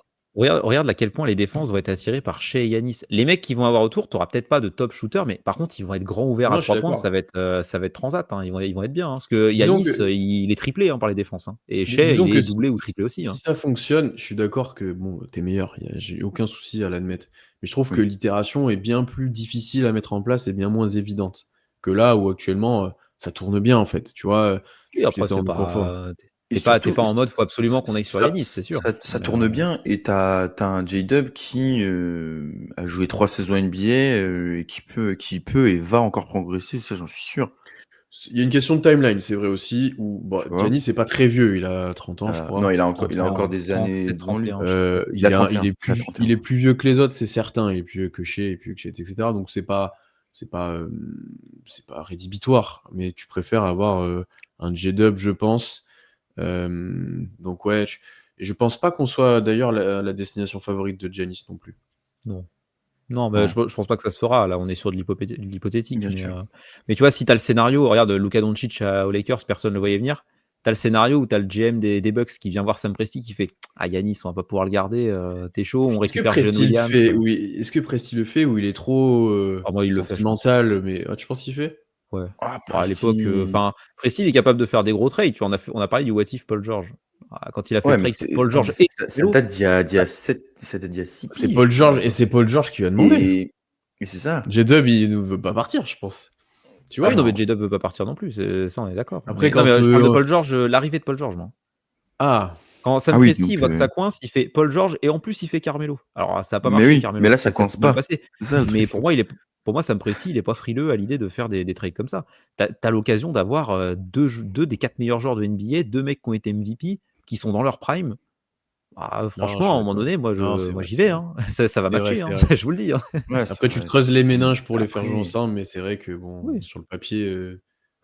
regarde à quel point les défenses vont être attirées par Shai et Yanis. Les mecs qui vont avoir autour, tu auras peut-être pas de top shooter, mais par contre, ils vont être grands ouverts à Non, je suis 3 points, d'accord. ça va être transat, hein, ils vont être bien, hein, parce que Disons Yanis, que il est triplé, hein, par les défenses, hein, et Shai, disons il que est si doublé ou triplé aussi, si hein. ça fonctionne, je suis d'accord que, bon, tu es meilleur, j'ai aucun souci à l'admettre. Mais je trouve que Oui. l'itération est bien plus difficile à mettre en place et bien moins évidente que là où actuellement, ça tourne bien, en fait, tu vois? Oui, Tu es après dans c'est le confort. pas Et t'es surtout, pas en mode: «Faut absolument qu'on aille sur ça Yanis», c'est sûr. ça Mais, tourne bien et t'as un J-Dub qui, a joué 3 saisons NBA, et qui peut et va encore progresser, ça j'en suis sûr, Il y a une question de timeline, c'est vrai aussi, où bon, tu vois? Giannis c'est pas très vieux, il a 30 ans, je Non, crois, il a encore 31, des 30, années peut-être devant lui. 31, je sais plus. Il a 31, il a Il 31. est plus vieux que les autres, c'est certain. Il est plus vieux que Shai, il est plus vieux que Chet, et cetera. Donc c'est pas rédhibitoire, mais tu préfères avoir, un J-Dub, je pense. Donc ouais, je pense pas qu'on soit d'ailleurs la destination favorite de Giannis non plus. Non. Non, mais Non, je pense pas que ça se fera. Là, on est sur de l'hypothétique, bien sûr. mais tu vois, si tu as le scénario, regarde Luka Doncic aux Lakers, personne ne le voyait venir. Tu as le scénario où tu as le GM des Bucks qui vient voir Sam Presti qui fait: «Ah Yanis, on va pas pouvoir le garder, tu chaud, on Est-ce que récupère Jalen Presti le Williams». fait? Oui, est-ce que Presti le fait ou il est trop, Ah moi, il le fait, je pense. sentimental, mais tu penses qu'il fait? Ouais. Bah, Après à l'époque, si enfin, Presti, il est capable de faire des gros trades. Tu vois, on a parlé du what if Paul George. Ah, quand il a fait le ouais, mais trade pour c'est Paul c'est George et ça Melo, date d'il y a 7 ça date d'il y a 6 C'est piges, Paul George et c'est Paul George qui lui a demandé. et c'est ça. J-Dub, il ne veut pas partir, je pense. Tu ah oui, vois? non, mais Non. J-Dub veut pas partir non plus, ça, on est d'accord. Après Mais non, quand, mais je parle de Paul George, l'arrivée de Paul George, moi. ah! Quand Ah Sam oui, Presti donc voit que ça coince, il fait Paul George et en plus il fait Carmelo. Alors ça a pas mais marché oui, mais Carmelo, là ça ça coince s'est mal pas. passé. C'est ça le Mais truc. pour moi Sam Presti, il est pas frileux à l'idée de faire des trades comme ça. Tu as l'occasion d'avoir, 2 des 4 meilleurs joueurs de NBA, 2 mecs qui ont été MVP, qui sont dans leur prime. Ah, Non, je franchement, à suis un moment d'accord. donné, Non, c'est moi vrai, j'y c'est vais, vrai. hein. Ça va C'est vrai, matcher, c'est hein, vrai. je vous le dis, hein. Ouais, c'est Après tu te vrai, creuses les mais méninges pour les faire jouer après ensemble, mais c'est vrai que bon, Oui. sur le papier,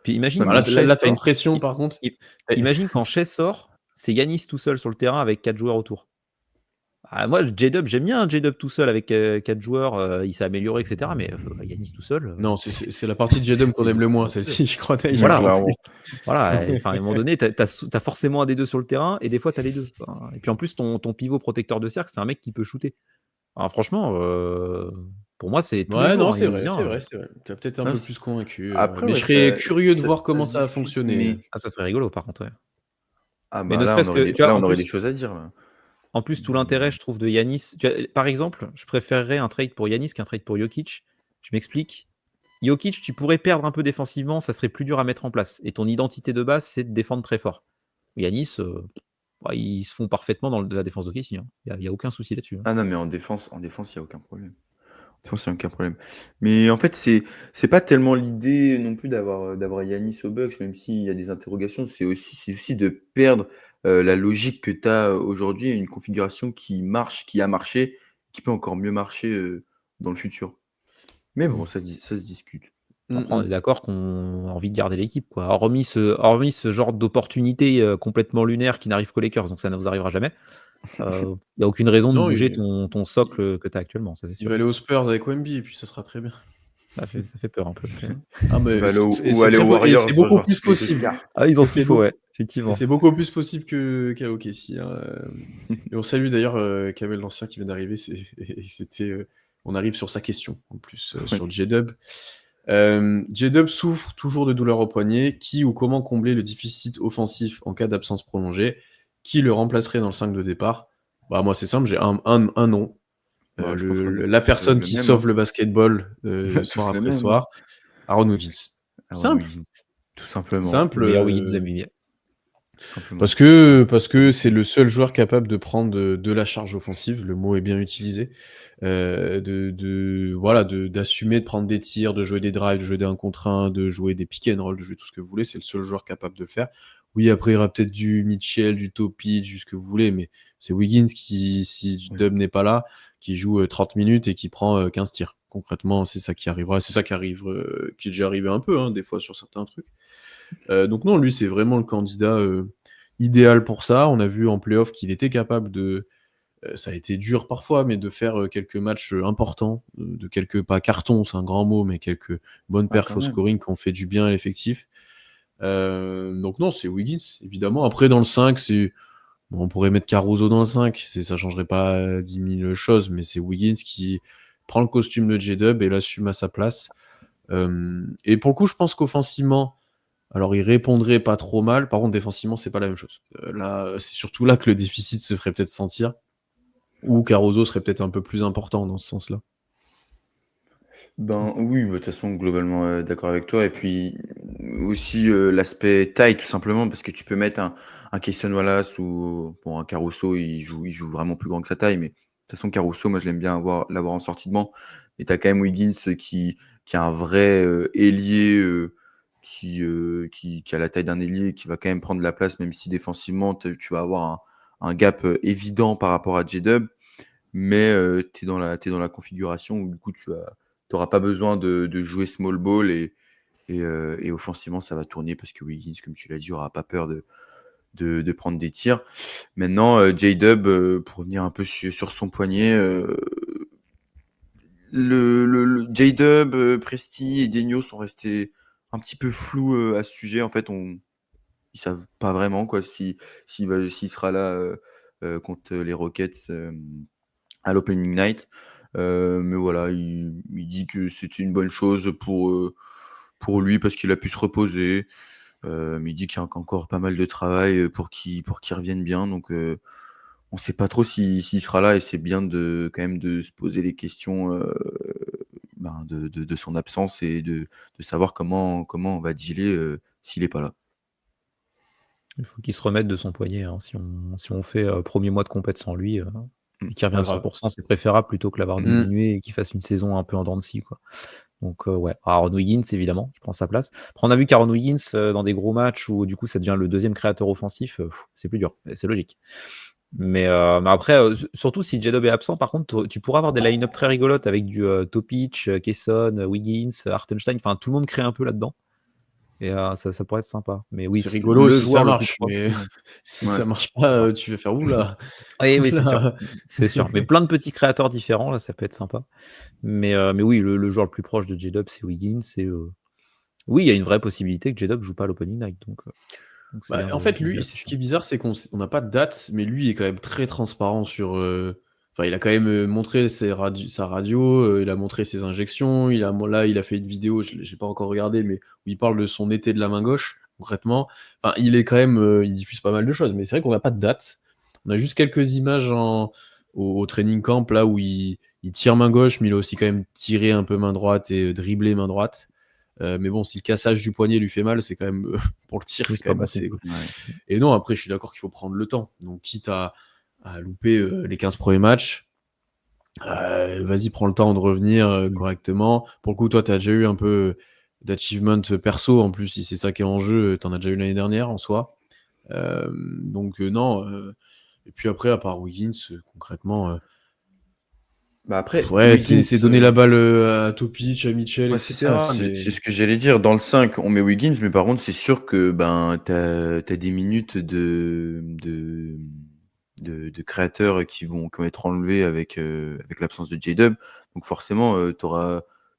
Puis ouais, imagine mais quand Shai là, tu as une sort, pression i par contre. i Eh, imagine quand Shai sort, c'est Yanis tout seul sur le terrain avec 4 joueurs autour. Ah moi, J-Dub, j'aime bien, hein, J-Dub tout seul avec, 4 joueurs, il s'est amélioré et cetera, mais Yanis tout seul, non, c'est la partie de J-Dub qu'on aime le c'est moins, monstrueux. celle-ci, je crois d'ailleurs, Voilà, en plus. clairement. voilà, enfin, à un moment donné, tu as forcément un des 2 sur le terrain et des fois, tu as les 2. Enfin et puis en plus, ton pivot protecteur de cercle, c'est un mec qui peut shooter. Alors franchement, pour moi, c'est tous les Ouais, non, jours, hein, c'est il vrai, c'est vient, vrai, c'est vrai. Tu as peut-être un Non, peu plus convaincu, après mais ouais, je serais ça curieux de ça voir ça comment se ça va discute, fonctionner. ah ça serait rigolo par contre, ouais. Mais bah ne là on serait-ce aurait que des tu vois, là on aurait des choses à dire là. en plus, tout l'intérêt, je trouve, de Yanis, tu vois, par exemple, je préférerais un trade pour Yanis qu'un trade pour Jokic. Je m'explique. Jokic, tu pourrais perdre un peu défensivement, ça serait plus dur à mettre en place. Et ton identité de base, c'est de défendre très fort. Yanis, bah, ils se font parfaitement dans la défense d'OKC, hein. Il y a aucun souci là-dessus, hein. Ah non, mais en défense, il y a aucun problème. En défense, il y a aucun problème. Mais en fait, c'est pas tellement l'idée non plus d'avoir Yanis aux Bucks, même s'il y a des interrogations, c'est aussi de perdre, la logique que tu as aujourd'hui, une configuration qui marche, qui a marché, qui peut encore mieux marcher, dans le futur. Mais bon, ça se discute. Mmh Après, on est mh. d'accord qu'on a envie de garder l'équipe, quoi. Hormis ce genre d'opportunité complètement lunaire qui n'arrive qu'aux Lakers, donc ça ne vous arrivera jamais. Il n'y a aucune raison de Non, bouger ton il socle que tu as actuellement, ça c'est il sûr. va aller aux Spurs avec Wemby et puis ça sera très bien. Ça fait peur un peu. Ah mais Ou aller au, c'est ou c'est aller très aux po et Warriors c'est beaucoup rejoindre plus tous les possible Oscars. Ah, ils ont et ce qu'il c'est faut, beau ouais, et effectivement. c'est beaucoup plus possible qu'à OKC, hein, et on salue d'ailleurs, Kamel L'Ancien qui vient d'arriver, et c'était, on arrive sur sa question en plus, Oui. sur J-Dub. J-Dub souffre toujours de douleurs au poignet. Qui ou comment combler le déficit offensif en cas d'absence prolongée? Qui le remplacerait dans le 5 de départ? Bah moi c'est simple, j'ai un nom. Bah, je pense qu'on est La tous personne le qui même, hein. sauve le basketball On a soir tous le après même, hein. soir, Aaron Wiggins. Aaron Simple, Wiggins, tout simplement. Le simple, meilleur Wiggins de la NBA. Tout simplement. parce que c'est le seul joueur capable de prendre de la charge offensive, le mot est bien utilisé, voilà, d'assumer, de prendre des tirs, de jouer des drives, de jouer des 1 contre 1, de jouer des pick and roll, de jouer tout ce que vous voulez, c'est le seul joueur capable de le faire. Oui, après il y aura peut-être du Mitchell, du Topic, tout ce que vous voulez, mais c'est Wiggins qui, si Oui. Dub n'est pas là, qui joue 30 minutes et qui prend 15 tirs. Concrètement, c'est ça qui arrivera, c'est ça qui arrive, qui est déjà arrivé un peu, hein, des fois sur certains trucs. Donc non, lui, c'est vraiment le candidat idéal pour ça. On a vu en playoff qu'il était capable de... ça a été dur parfois, mais de faire quelques matchs importants, de quelques, pas cartons, c'est un grand mot, mais quelques bonnes Ah, perfs quand au même. scoring qui ont fait du bien à l'effectif. Donc non, c'est Wiggins, évidemment. Après, dans le 5, c'est... Bon, on pourrait mettre Caruso dans le 5, ça changerait pas 10 000 choses, mais c'est Wiggins qui prend le costume de J-Dub et l'assume à sa place. Et pour le coup, je pense qu'offensivement, alors il répondrait pas trop mal. Par contre, défensivement, c'est pas la même chose. Là, c'est surtout là que le déficit se ferait peut-être sentir. Ou Caruso serait peut-être un peu plus important dans ce sens-là. Ben oui, bah, de toute façon, globalement d'accord avec toi. Et puis aussi l'aspect taille, tout simplement, parce que tu peux mettre un Cason Wallace ou bon, un Caruso, il joue vraiment plus grand que sa taille. Mais de toute façon, Caruso, moi, je l'aime bien l'avoir en sortie de banc. Et tu as quand même Wiggins qui a un vrai ailier qui a la taille d'un ailier et qui va quand même prendre la place, même si défensivement, tu vas avoir un gap évident par rapport à J-Dub. Mais tu es dans la configuration où du coup, tu n'auras pas besoin de jouer small ball et offensivement, ça va tourner parce que Wiggins, comme tu l'as dit, n'aura pas peur de prendre des tirs. Maintenant, J-Dub, pour revenir un peu sur son poignet, le J-Dub, Presti et Denio sont restés un petit peu flous à ce sujet. En fait, ils savent pas vraiment quoi, s'il sera là contre les Rockets à l'Opening Night. Mais voilà, il dit que c'était une bonne chose pour lui parce qu'il a pu se reposer. Mais il dit qu'il y a encore pas mal de travail pour qu'il revienne bien. Donc, on ne sait pas trop s'il sera là et c'est bien quand même de se poser les questions de son absence et de savoir comment on va dealer s'il n'est pas là. Il faut qu'il se remette de son poignet, hein. Si on fait premier mois de compète sans lui, Mm. et qu'il revienne Pas à grave. 100%, c'est préférable plutôt que l'avoir diminué et qu'il fasse une saison un peu en dents de scie, quoi. Donc ouais, Aaron Wiggins évidemment, qui prend sa place. Après on a vu qu'Aaron Wiggins dans des gros matchs où du coup ça devient le deuxième créateur offensif, c'est plus dur, c'est logique. Mais après, surtout si J-Dub est absent, par contre, tu pourras avoir des line-up très rigolotes avec du Topic, Cason, Wiggins, Hartenstein, enfin tout le monde crée un peu là-dedans. Et ça pourrait être sympa. Mais oui, C'est rigolo le si ça joueur le plus marche, proche, mais si Ouais. ça marche c'est pas, ça. tu vas faire oula, Oui, oui, c'est sûr. oula. C'est sûr. Mais plein de petits créateurs différents, là, ça peut être sympa. Mais oui, le joueur le plus proche de J-Dub, c'est Wiggins. Oui, il y a une vraie possibilité que J-Dub joue pas à l'Opening Night. Donc c'est Bah, bien en fait, de lui, vérifier ce ça. qui est bizarre, c'est on n'a pas de date, mais lui est quand même très transparent sur. Enfin, il a quand même montré sa radio, il a montré ses injections, là, il a fait une vidéo, je n'ai pas encore regardé, mais où il parle de son été de la main gauche, concrètement. Enfin, il est quand même, il diffuse pas mal de choses, mais c'est vrai qu'on n'a pas de date. On a juste quelques images au training camp, là, où il tire main gauche, mais il a aussi quand même tiré un peu main droite et dribblé main droite. Mais bon, si le cassage du poignet lui fait mal, c'est quand même pour le tir, Oui, c'est c'est quand pas même bon non assez. plus. Ouais. Et non, après, je suis d'accord qu'il faut prendre le temps. Donc, quitte à louper les 15 premiers matchs, vas-y, prends le temps de revenir correctement. Pour le coup, toi, tu as déjà eu un peu d'achievement perso. En plus, si c'est ça qui est en jeu, tu en as déjà eu l'année dernière en soi. Donc, non. Et puis après, à part Wiggins, concrètement, Bah après, ouais, Wiggins, c'est donner la balle à Topic, à Mitchell, ouais, c'est ça, etc. c'est Mais ce que j'allais dire. Dans le 5, on met Wiggins, mais par contre, c'est sûr que ben, tu as des minutes de créateurs qui vont être enlevés avec l'absence de J-Dub. Donc forcément,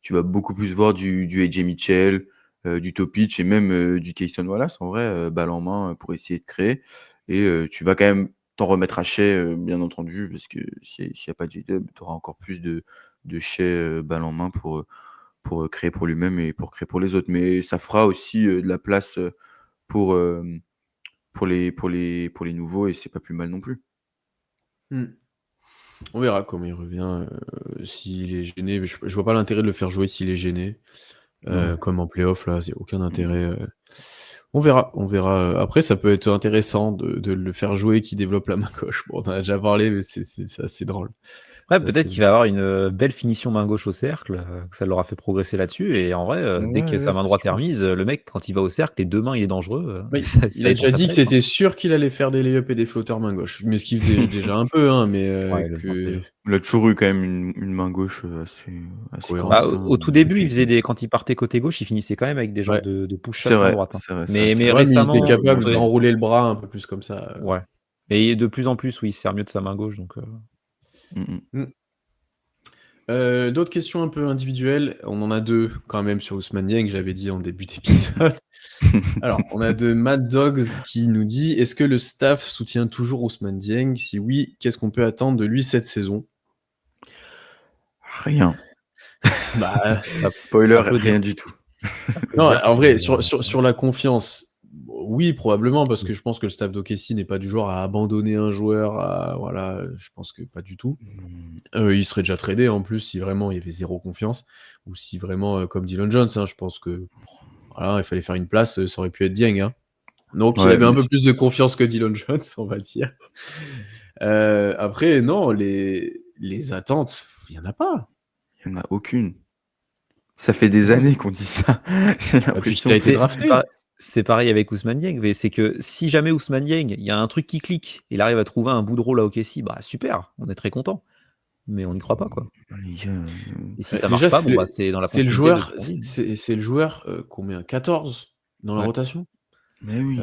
tu vas beaucoup plus voir du AJ Mitchell, du Topic et même du Cason Wallace, en vrai, balle en main pour essayer de créer. Et tu vas quand même t'en remettre à Shai, bien entendu, parce que s'il n'y a pas de J-Dub, tu auras encore plus de Shai balle en main pour créer pour lui-même et pour créer pour les autres. Mais ça fera aussi de la place pour, pour les nouveaux et c'est pas plus mal non plus. On verra comment il revient, s'il est gêné. Mais je vois pas l'intérêt de le faire jouer s'il est gêné. Non. Comme en playoff, là, c'est aucun intérêt. On verra. Après, ça peut être intéressant de le faire jouer qui développe la main gauche. Bon, on en a déjà parlé, mais c'est assez drôle. Ouais, C'est peut-être assez qu'il va avoir une belle finition main gauche au cercle, que ça l'aura fait progresser là-dessus. Et en vrai, dès que Ouais, sa main c'est droite est sûr. remise, le mec, quand il va au cercle, les deux mains, il est dangereux. Oui, Ça il a dépend déjà sa dit que taille, hein. c'était sûr qu'il allait faire des lay-ups et des flotteurs main gauche. Mais ce qu'il faisait déjà un peu, hein, mais Ouais, il le faisait un peu déjà. Il a toujours eu quand même une main gauche assez Cohérente. Bah, correcte. au tout début, il Depuis. faisait quand il partait côté gauche, il finissait quand même avec des genres Ouais. de C'est push-shot main vrai, droite, hein. c'est vrai, Mais c'est vrai. Ouais, mais il était récemment, capable ouais, d'enrouler le bras un peu plus comme ça. ouais. Et de plus en plus, oui, il se sert mieux de sa main gauche. Donc, Mm. D'autres questions un peu individuelles. On en a 2 quand même sur Ousmane Dieng, j'avais dit en début d'épisode. Alors, on a de Mad Dogs qui nous dit: «Est-ce que le staff soutient toujours Ousmane Dieng? Si oui, qu'est-ce qu'on peut attendre de lui cette saison?» Rien. Bah, Spoiler, ça peut rien dire. du tout. Ça peut non, dire, en vrai, mais, sur la confiance, oui, probablement, parce que je pense que le staff d'OKC n'est pas du genre à abandonner un joueur voilà, je pense que pas du tout. Il serait déjà tradé en plus si vraiment il y avait 0 confiance ou si vraiment, comme Dillon Jones, hein, je pense que, voilà, il fallait faire une place, ça aurait pu être Dieng, hein. Donc il Ouais, avait un mais peu plus de confiance que Dillon Jones, on va dire. Après non, les attentes, il y en a pas. il n'y en a aucune. Ça fait des Non, années qu'on dit ça. J'ai depuis qu'il a l'impression été que drafté. c'est pareil avec Ousmane Dieng, mais c'est que si jamais Ousmane Dieng, il y a un truc qui clique, il arrive à trouver un bout de rôle à OKC, bah super, on est très content. Mais on n'y croit pas, quoi. les gars, Et si ça marche Déjà pas, bon bah c'est dans la c'est le continuité de joueur ce qu'on vit. c'est le joueur, combien? 14 dans la Ouais. rotation? mais oui.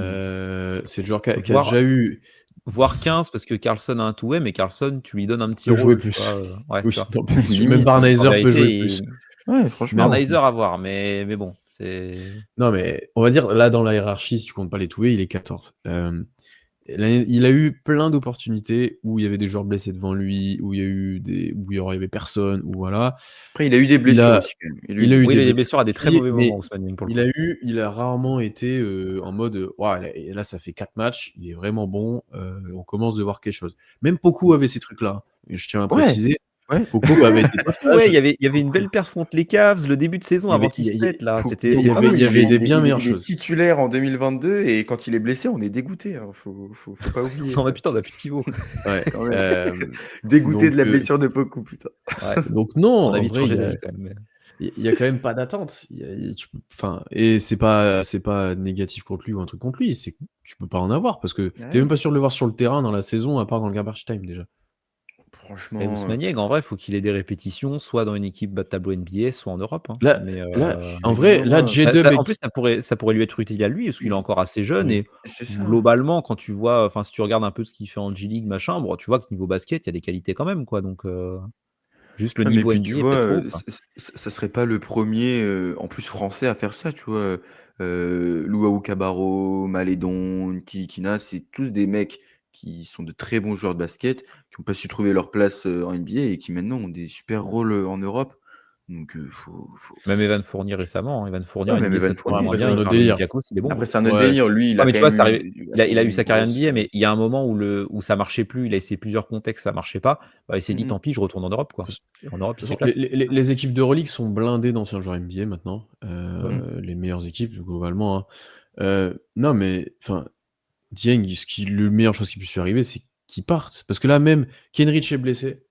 C'est le joueur qui a Voire déjà eu voire 15 parce que Carlson a un two-way, mais Carlson, tu lui donnes un petit peut jouer rôle, tu plus. vois? Ouais, Oui, tu vois? non, mais c'est sûr, même Limite, hein. En Barnhizer peut jouer vérité, plus. Ouais, franchement. Barnhizer à voir, mais bon, c'est Non, mais on va dire, là, dans la hiérarchie, si tu comptes pas les two-way, il est 14. Il a eu plein d'opportunités où il y avait des joueurs blessés devant lui, où il y avait personne, ou voilà. Après, il a eu des Il blessures a aussi quand même. il a eu oui, des les blessures blessures à des très aussi, mauvais mais moments, Ousmane Dieng, pour le coup. il a rarement été, en mode, «Ouah, là, ça fait 4 matchs, il est vraiment bon, on commence de voir quelque chose». Même Poku avait ces trucs-là, hein, et je tiens à Ouais, préciser, ouais. Poku avait des Ouais, passages, il y avait une belle perf contre les Cavs, le début de saison il y avant avait qu'ils se pètent là, c'était il y c'était pas mal. avait des bien meilleures il est choses. titulaire en 2022 et quand il est blessé, on est dégoûté, hein. Faut pas oublier Non mais ça. putain, on a plus de pivot. Ouais, Quand même. Dégoûté donc de la blessure de Poku, putain. Ouais, donc non, on a en vite vrai, changé d'avis quand même, mais il y a quand même pas d'attente. Enfin, et c'est pas négatif contre lui ou un truc contre lui, c'est que tu peux pas en avoir parce que Ah t'es même oui. pas sûr de le voir sur le terrain dans la saison à part dans le garbage time déjà. et Franchement, Ousmane Dieng, en vrai, il faut qu'il ait des répétitions, soit dans une équipe bas de tableau NBA, soit en Europe, hein. Là, Mais en vrai, là, J-Dub en plus, ça pourrait lui être utile à lui, parce qu'il est encore assez jeune. oui. Et c'est ça. globalement, quand tu vois, enfin, si tu regardes un peu ce qu'il fait en G-League, machin, bon, tu vois que niveau basket, il y a des qualités quand même, quoi. Donc, juste le Ouais, mais niveau puis tu NBA est peut-être vois, trop haut, quoi. ça serait pas le premier en plus français à faire ça, tu vois? Luau Cabarro, Malédon, Ntilikina, c'est tous des mecs qui sont de très bons joueurs de basket, qui ont pas su trouver leur place, en NBA et qui maintenant ont des super rôles, en Europe. Donc faut Même Evan Fournier récemment, hein. Evan Fournier ouais, en même NBA, Evan ça tourne Fournier, moins Après, c'est bien, un il autre part délire. d'Olympiakos, il est bon, après hein. c'est un autre Ouais, délire. Lui, il Ouais, a mais quand tu vois, même ça arrive. eu Il a eu une sa carrière grosse, NBA, mais il y a un moment où ça marchait plus. Il a essayé plusieurs contextes, ça marchait pas. Bah, il s'est dit, mmh tant pis, je retourne en Europe, quoi. Et en Europe, De il toute façon, les, s'éclate. les- les équipes d'Euroleague sont blindées d'anciens joueurs NBA maintenant. Ouais. Les meilleures équipes, globalement, hein. Non, mais enfin, Dieng, le meilleure chose qui puisse lui arriver, c'est qu'il parte. Parce que là, même, Kenrich est blessé.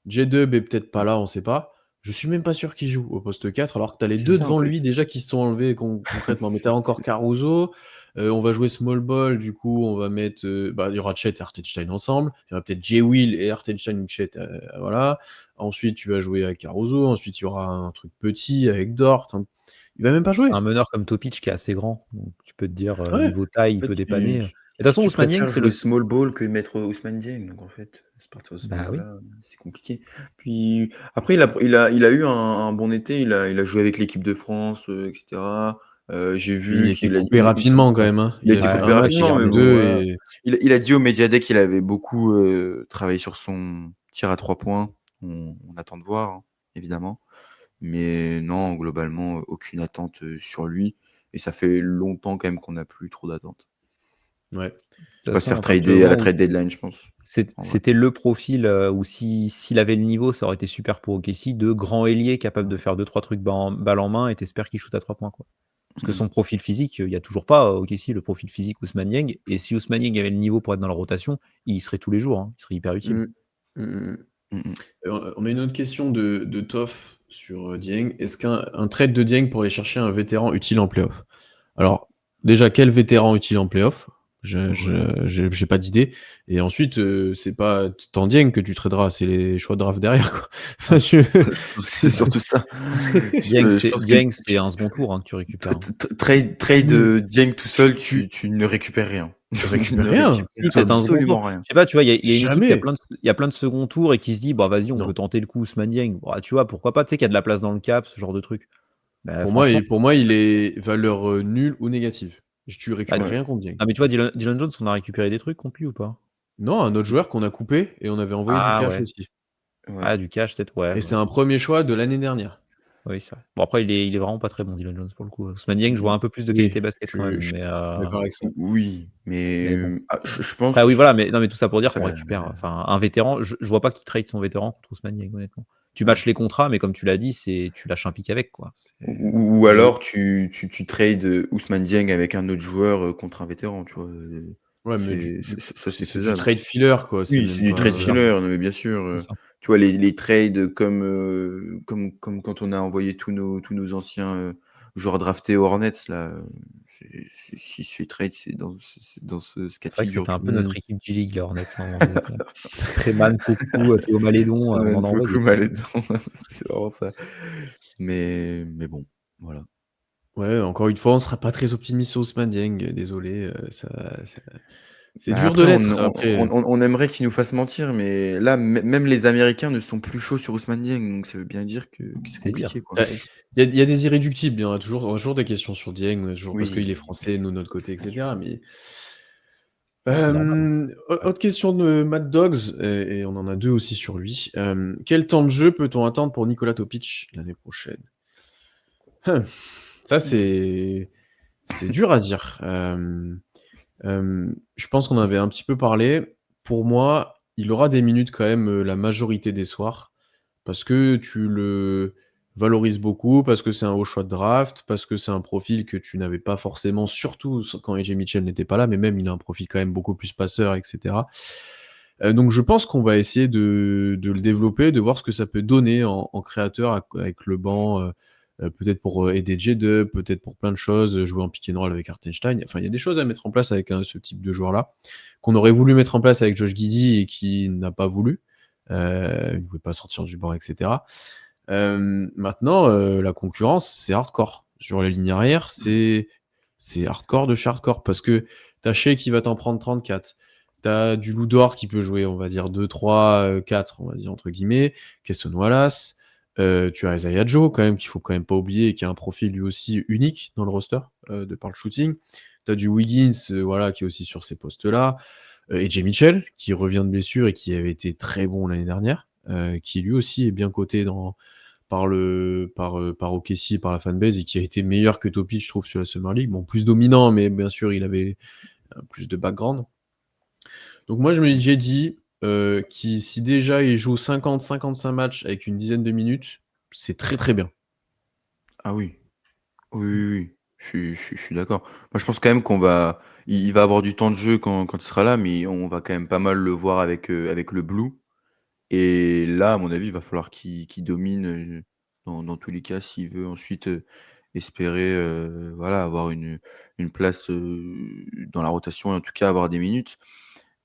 J-Dub est peut-être pas là, on sait pas. Je suis même pas sûr qu'il joue au poste 4, alors que t'as les c'est deux ça en devant fait. lui déjà qui se sont enlevés concrètement. Mais t'as encore C'est ça. Caruso, on va jouer small ball, du coup on va mettre, il y aura Chet et Hartenstein ensemble, il y aura peut-être Jay Will et Hartenstein ou Chet, voilà. Ensuite tu vas jouer avec Caruso, ensuite il y aura un truc petit avec Dort, hein. Il va même pas jouer. Un meneur comme Topic qui est assez grand. Donc, tu peux te dire, Ouais. niveau taille, En il fait, peut dépanner. toute façon, Tu Ousmane Dieng, préfères c'est jouer le. small ball que mettre Ousmane Dieng. Donc en fait, à partir de ce Bah oui. moment-là, c'est compliqué. Puis après, il a eu un bon été. Il a joué avec l'équipe de France, etc. J'ai Il vu a été qu'il a, coupé rapidement quand même, hein. il a Il a été fait Ouais. coupé un match rapidement, sur mais bon, 2 voilà. et Il a dit aux médias qu'il avait beaucoup travaillé sur son tir à 3 points. On attend de voir, hein, évidemment. Mais non, globalement, aucune attente sur lui. Et ça fait longtemps quand même qu'on n'a plus trop d'attentes. ouais. De toute Il va se façon, faire à partir du trader à la moment où trade deadline, je pense. En vrai. c'était le profil où s'il avait le niveau, ça aurait été super pour OKC, de grand ailier capable de faire 2-3 trucs balle en main et t'espères qu'il shoot à 3 points, quoi. Parce que Mm. son profil physique, il y a toujours pas OKC le profil physique Ousmane Dieng. Et si Ousmane Dieng avait le niveau pour être dans la rotation, il y serait tous les jours, hein. Il serait hyper utile. Mmh. Mmh mh. Mm, mm. On a une autre question de Toff sur, Dieng. Est-ce qu'un trade de Dieng pour aller chercher un vétéran utile en playoff? Alors, déjà, quel vétéran utile en playoff? J'ai pas d'idée. Et ensuite, c'est pas tant Dieng que tu traderas, c'est les choix de draft derrière, quoi. Enfin, C'est surtout ça. Je pense que Dieng, c'est un second tour, hein, que tu récupères, hein. trade Oui. Dieng tout seul, Tu tu ne récupères rien. tu Tu récupères ne rien. récupères Si, peut-être un second tour. absolument rien. Je sais pas, tu vois, il y a une équipe qui a Jamais. il y a plein de second tours et qui se dit: «Bah, vas-y, on Non. peut tenter le coup Ousmane Dieng». Bah, tu vois, pourquoi pas? Tu sais qu'il y a de la place dans le cap, ce genre de truc. Bah, franchement, Pour moi, il est valeur, nulle ou négative. Tu bah, récupères rien contre Dieng. mais tu vois, Dillon Jones, on a récupéré des trucs contre lui ou pas? Non, un autre joueur qu'on a coupé et on avait envoyé du Ah cash ouais. aussi. Ouais. Ah, du cash peut-être, ouais, Et ouais. c'est un 1er choix de l'année dernière. Oui, c'est vrai. Bon, après, il est vraiment pas très bon, Dillon Jones, pour le coup. Ousmane Dieng, je vois un peu plus de Oui, qualité basket quand même, je suis mais d'accord avec ça. Oui, mais mais bon. je pense. Enfin, oui, voilà, mais non, mais tout ça pour dire qu'on Après, récupère, enfin, un vétéran, je vois pas qui trade son vétéran contre Ousmane Dieng, honnêtement. Tu ouais. matches les contrats, mais comme tu l'as dit, tu lâches un pic avec, quoi. Ou Mais alors tu trades Ousmane Dieng avec un autre joueur contre un vétéran, tu vois. ouais, mais du Ça, c'est c'est du faisable. trade filler, quoi, c'est Oui, même c'est du pas, trade C'est ça, filler, non, mais bien sûr. c'est ça. Tu vois, les trades comme quand on a envoyé tous nos anciens joueurs draftés aux Hornets, là. S'il se fait trade, c'est ce cas de C'est vrai que figure, c'était tu un vois. peu notre équipe G League, les Hornets, à un moment donné, quand même. Treman, Poku, Théo Malédon, on en a envoyé, Beaucoup quoi. mal dedans, c'est vraiment ça. Mais bon, voilà. ouais, encore une fois, on sera pas très optimiste sur Ousmane Dieng, désolé, c'est Bah, dur de après, l'être, après. on aimerait qu'ils nous fassent mentir, mais là, même les Américains ne sont plus chauds sur Ousmane Dieng, donc ça veut bien dire que c'est C'est dire. compliqué, quoi. Il y a des irréductibles, il y en a toujours on a toujours des questions sur Dieng, on a toujours parce qu'il est Oui, français, nous de notre côté et bien sûr. cetera, mais C'est normal. Ouais. autre question de Mad Dogs et on en a 2 aussi sur lui. Quel temps de jeu peut-on attendre pour Nikola Topic l'année prochaine? Ça c'est dur à dire. Je pense qu'on avait un petit peu parlé. Pour moi, il aura des minutes quand même, la majorité des soirs, parce que tu le valorises beaucoup, parce que c'est un haut choix de draft, parce que c'est un profil que tu n'avais pas forcément, surtout quand AJ Mitchell n'était pas là, mais même il a un profil quand même beaucoup plus passeur et cetera. Donc je pense qu'on va essayer de le développer, de voir ce que ça peut donner en créateur avec le banc, peut-être pour aider J-Dub, peut-être pour plein de choses, jouer en pick and roll avec Hartenstein. Enfin, il y a des choses à mettre en place avec ce type de joueur-là, qu'on aurait voulu mettre en place avec Josh Giddey et qui n'a pas voulu. Il ne pouvait pas sortir du banc, etc. Maintenant, la concurrence, c'est hardcore. Sur la ligne arrière, c'est hardcore de chez hardcore parce que t'as Shea qui va t'en prendre 34. T'as du Lou Dort qui peut jouer, on va dire, 2, 3, 4, on va dire, entre guillemets. Kesson Wallace. Tu as Isaiah Joe, quand même, qu'il faut quand même pas oublier, et qui a un profil lui aussi unique dans le roster, de par le shooting. T'as du Wiggins, voilà, qui est aussi sur ces postes-là. Et Jay Mitchell, qui revient de blessure et qui avait été très bon l'année dernière, qui lui aussi est bien coté par OKC et par la fanbase et qui a été meilleur que Topic, je trouve, sur la Summer League. Bon, plus dominant, mais bien sûr, il avait plus de background. Donc moi, j'ai dit si déjà il joue 50-55 matchs avec une dizaine de minutes, c'est très très bien. Ah oui. Oui, oui, oui. Je suis d'accord. Moi, je pense quand même il va avoir du temps de jeu quand il sera là, mais on va quand même pas mal le voir avec le Blue. Et là, à mon avis, il va falloir qu'il domine dans tous les cas s'il veut ensuite espérer voilà, avoir une place dans la rotation et en tout cas avoir des minutes.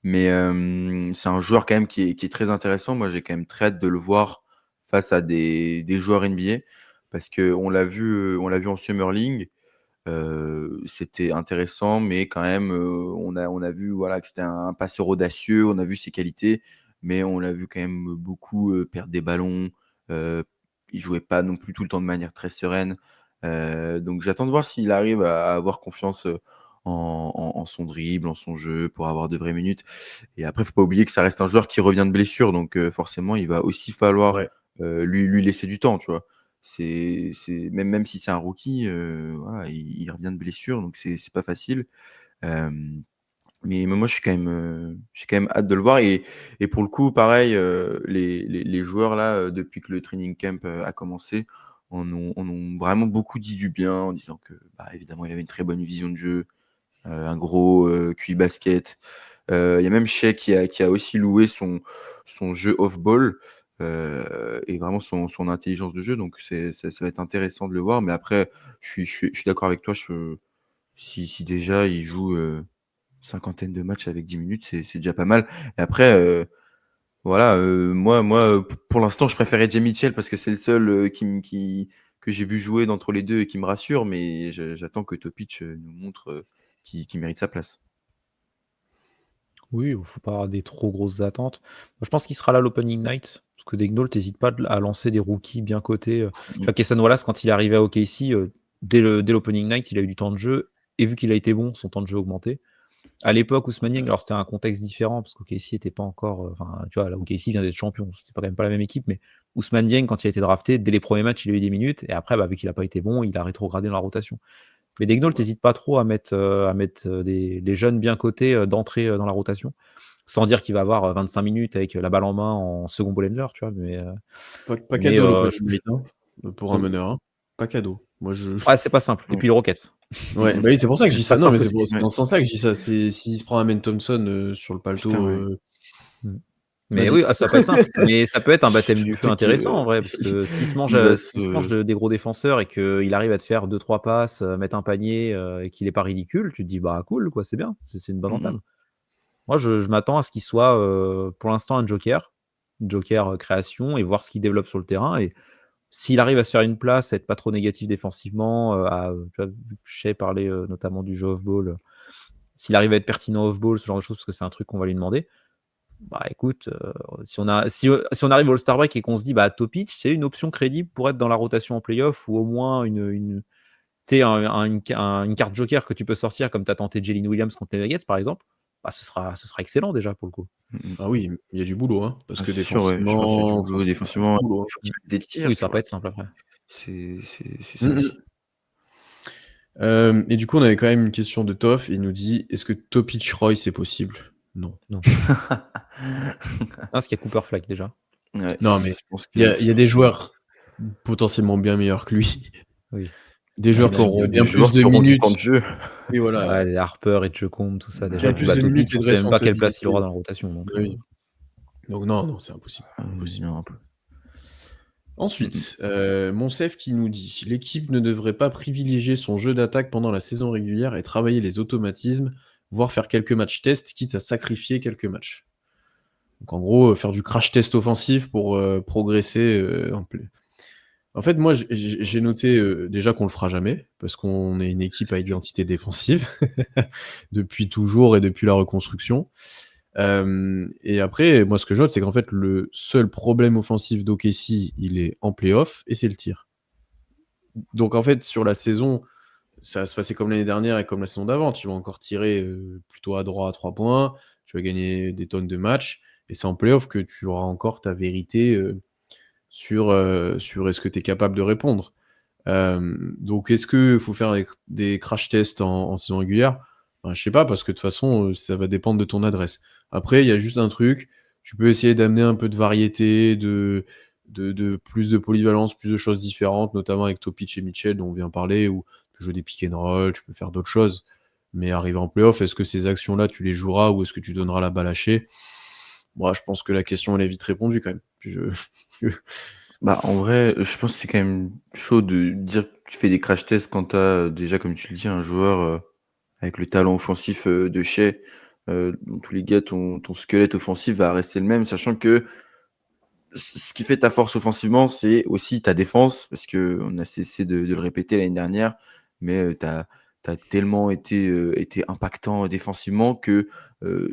Mais c'est un joueur quand même qui est très intéressant. Moi, j'ai quand même très hâte de le voir face à des joueurs NBA parce qu'on l'a vu en Summer League. C'était intéressant, mais quand même, on a vu voilà, que c'était un passeur audacieux, on a vu ses qualités, mais on l'a vu quand même beaucoup perdre des ballons. Il jouait pas non plus tout le temps de manière très sereine. Donc j'attends de voir s'il arrive à avoir confiance en son dribble, en son jeu, pour avoir de vraies minutes. Et après, faut pas oublier que ça reste un joueur qui revient de blessure, donc forcément, il va aussi falloir Ouais. lui laisser du temps, tu vois. Même si c'est un rookie, voilà, il revient de blessure, donc c'est pas facile. Hem, mais moi, j'ai quand même hâte de le voir et pour le coup, pareil, les joueurs là, depuis que le training camp, a commencé, en ont vraiment beaucoup dit du bien en disant que, bah, évidemment, il avait une très bonne vision de jeu, un gros, QI basket. Il y a même Shai qui a aussi loué son jeu off-ball, et vraiment son intelligence de jeu, donc ça va être intéressant de le voir. Mais après, je suis d'accord avec toi, si déjà il joue, cinquantaine de matchs avec 10 minutes, c'est déjà pas mal. Et après, voilà, moi, pour l'instant, je préférais Jay Mitchell parce que c'est le seul, que j'ai vu jouer d'entre les 2 et qui me rassure, mais j'attends que Topic, nous montre, qu'il mérite sa place. Oui, il faut pas avoir des trop grosses attentes. Moi, je pense qu'il sera là l'opening night, parce que Daigneault n'hésite pas à lancer des rookies bien cotés. Tu Mmh. vois, Cason Wallace, quand il est arrivé à OKC, dès l'opening night, il a eu du temps de jeu, et vu qu'il a été bon, son temps de jeu a augmenté. À l'époque, Ousmane Dieng, alors c'était un contexte différent, parce qu'OKC était pas encore, enfin, tu vois, là, OKC vient d'être champion, c'était pas quand même pas la même équipe, mais Ousmane Dieng, quand il a été drafté, dès les premiers matchs, il a eu des minutes, et après, bah, vu qu'il a pas été bon, il a rétrogradé dans la rotation. Mais Daigneault n'hésite pas trop à mettre les jeunes bien cotés d'entrée dans la rotation, sans dire qu'il va avoir 25 minutes avec la balle en main en second ball handler, tu vois. Pas Mais cadeau l'opening night, hein, pour un sur- meneur, hein. Pas cadeau. Moi, je ouais, c'est pas simple. Et Ouais. puis les Rockets. ouais, bah oui, c'est pour ça que je dis C'est pas ça. Non, mais simple c'est aussi. dans ce sens-là que je dis ça. S'il se prend un Man Thompson, sur le Putain, paletot, ouais. Mm. Mais vas-y. oui, ça va pas être simple. Mais ça peut être un baptême du feu Surtout qu'il intéressant en vrai, parce que il va s'il se mange se des gros défenseurs et qu'il arrive à te faire 2-3 passes, mettre un panier et qu'il est pas ridicule, tu te dis bah cool, quoi, c'est bien, c'est une bonne mmh mh. entame. Moi, je m'attends à ce qu'il soit pour l'instant un joker création et voir ce qu'il développe sur le terrain. Et s'il arrive à se faire une place, à être pas trop négatif défensivement, tu vois, vu que Shai parlait notamment du jeu off-ball, s'il arrive à être pertinent off-ball, ce genre de choses, parce que c'est un truc qu'on va lui demander, bah écoute, si on arrive au All-Star Break et qu'on se dit, bah Topic, c'est une option crédible pour être dans la rotation en playoff ou au moins tu sais, une carte joker que tu peux sortir comme tu as tenté Jalen Williams contre les Nuggets, par exemple, bah ce sera excellent déjà pour le coup. Mmh mh. Ah oui, il y a du boulot, hein, parce Ah, que c'est sûr, ouais, je pense qu'il y a du défensivement, enfin, boulot c'est du défensivement, boulot, il faut hein. qu'il mette des tirs, Oui, tu ça va pas vois? être simple après. C'est ça Mmh aussi. mh. Et du coup, on avait quand même une question de Toff. Il nous dit: «Est-ce que Topic Roy, c'est possible?» Non. Non. Ah, parce qu'il y a Cooper Flag déjà. Ouais, Non, je mais pense il y que a il y a des joueurs potentiellement bien meilleurs que lui. Oui. Des ouais, joueurs qui des auront des bien plus joueurs de qui auront du temps de minutes. jeu. Oui, voilà, Ouais, les Harper et Tchocombe, tout ça déjà. Bah Et bien puis plus bah de Topic, minutes et on de sait même pas quelle place il responsabilités. aura dans la rotation. Donc, Bah oui. Donc non, c'est impossible, impossible. non, un peu. Mmh mh. Ensuite, Monsef qui nous dit: «L'équipe ne devrait pas privilégier son jeu d'attaque pendant la saison régulière et travailler les automatismes, voire faire quelques matchs test, quitte à sacrifier quelques matchs». Donc en gros, faire du crash test offensif pour, progresser, en fait, moi, j'ai noté, déjà qu'on le fera jamais, parce qu'on est une équipe à identité défensive depuis toujours et depuis la reconstruction. Et après, moi, ce que je note, c'est qu'en fait, le seul problème offensif d'OKC, il est en playoff et c'est le tir. Donc en fait, sur la saison, ça va se passer comme l'année dernière et comme la saison d'avant. Tu vas encore tirer, plutôt à droit à 3 points, tu vas gagner des tonnes de matchs et c'est en playoff que tu auras encore ta vérité, sur est-ce que tu es capable de répondre? Donc est-ce qu'il faut faire des crash tests en saison régulière? Ben, je sais pas parce que de toute façon, ça va dépendre de ton adresse. Après, il y a juste un truc, tu peux essayer d'amener un peu de variété, de plus de polyvalence, plus de choses différentes, notamment avec Topic et Mitchell dont on vient parler, ou tu peux jouer des pick and roll, tu peux faire d'autres choses. Mais arrivé en playoff, est-ce que ces actions-là, tu les joueras ou est-ce que tu donneras la balle hachée? Moi, je pense que la question, elle est vite répondue quand même. Puis Bah, en vrai, je pense que c'est quand même chaud de dire que tu fais des crash tests quand tu as, déjà, comme tu le dis, un joueur, avec le talent offensif, de Shai. Dans tous les cas, ton squelette offensif va rester le même, sachant que ce qui fait ta force offensivement, c'est aussi ta défense, parce qu'on a cessé de le répéter l'année dernière. mais tu as tellement été impactant défensivement que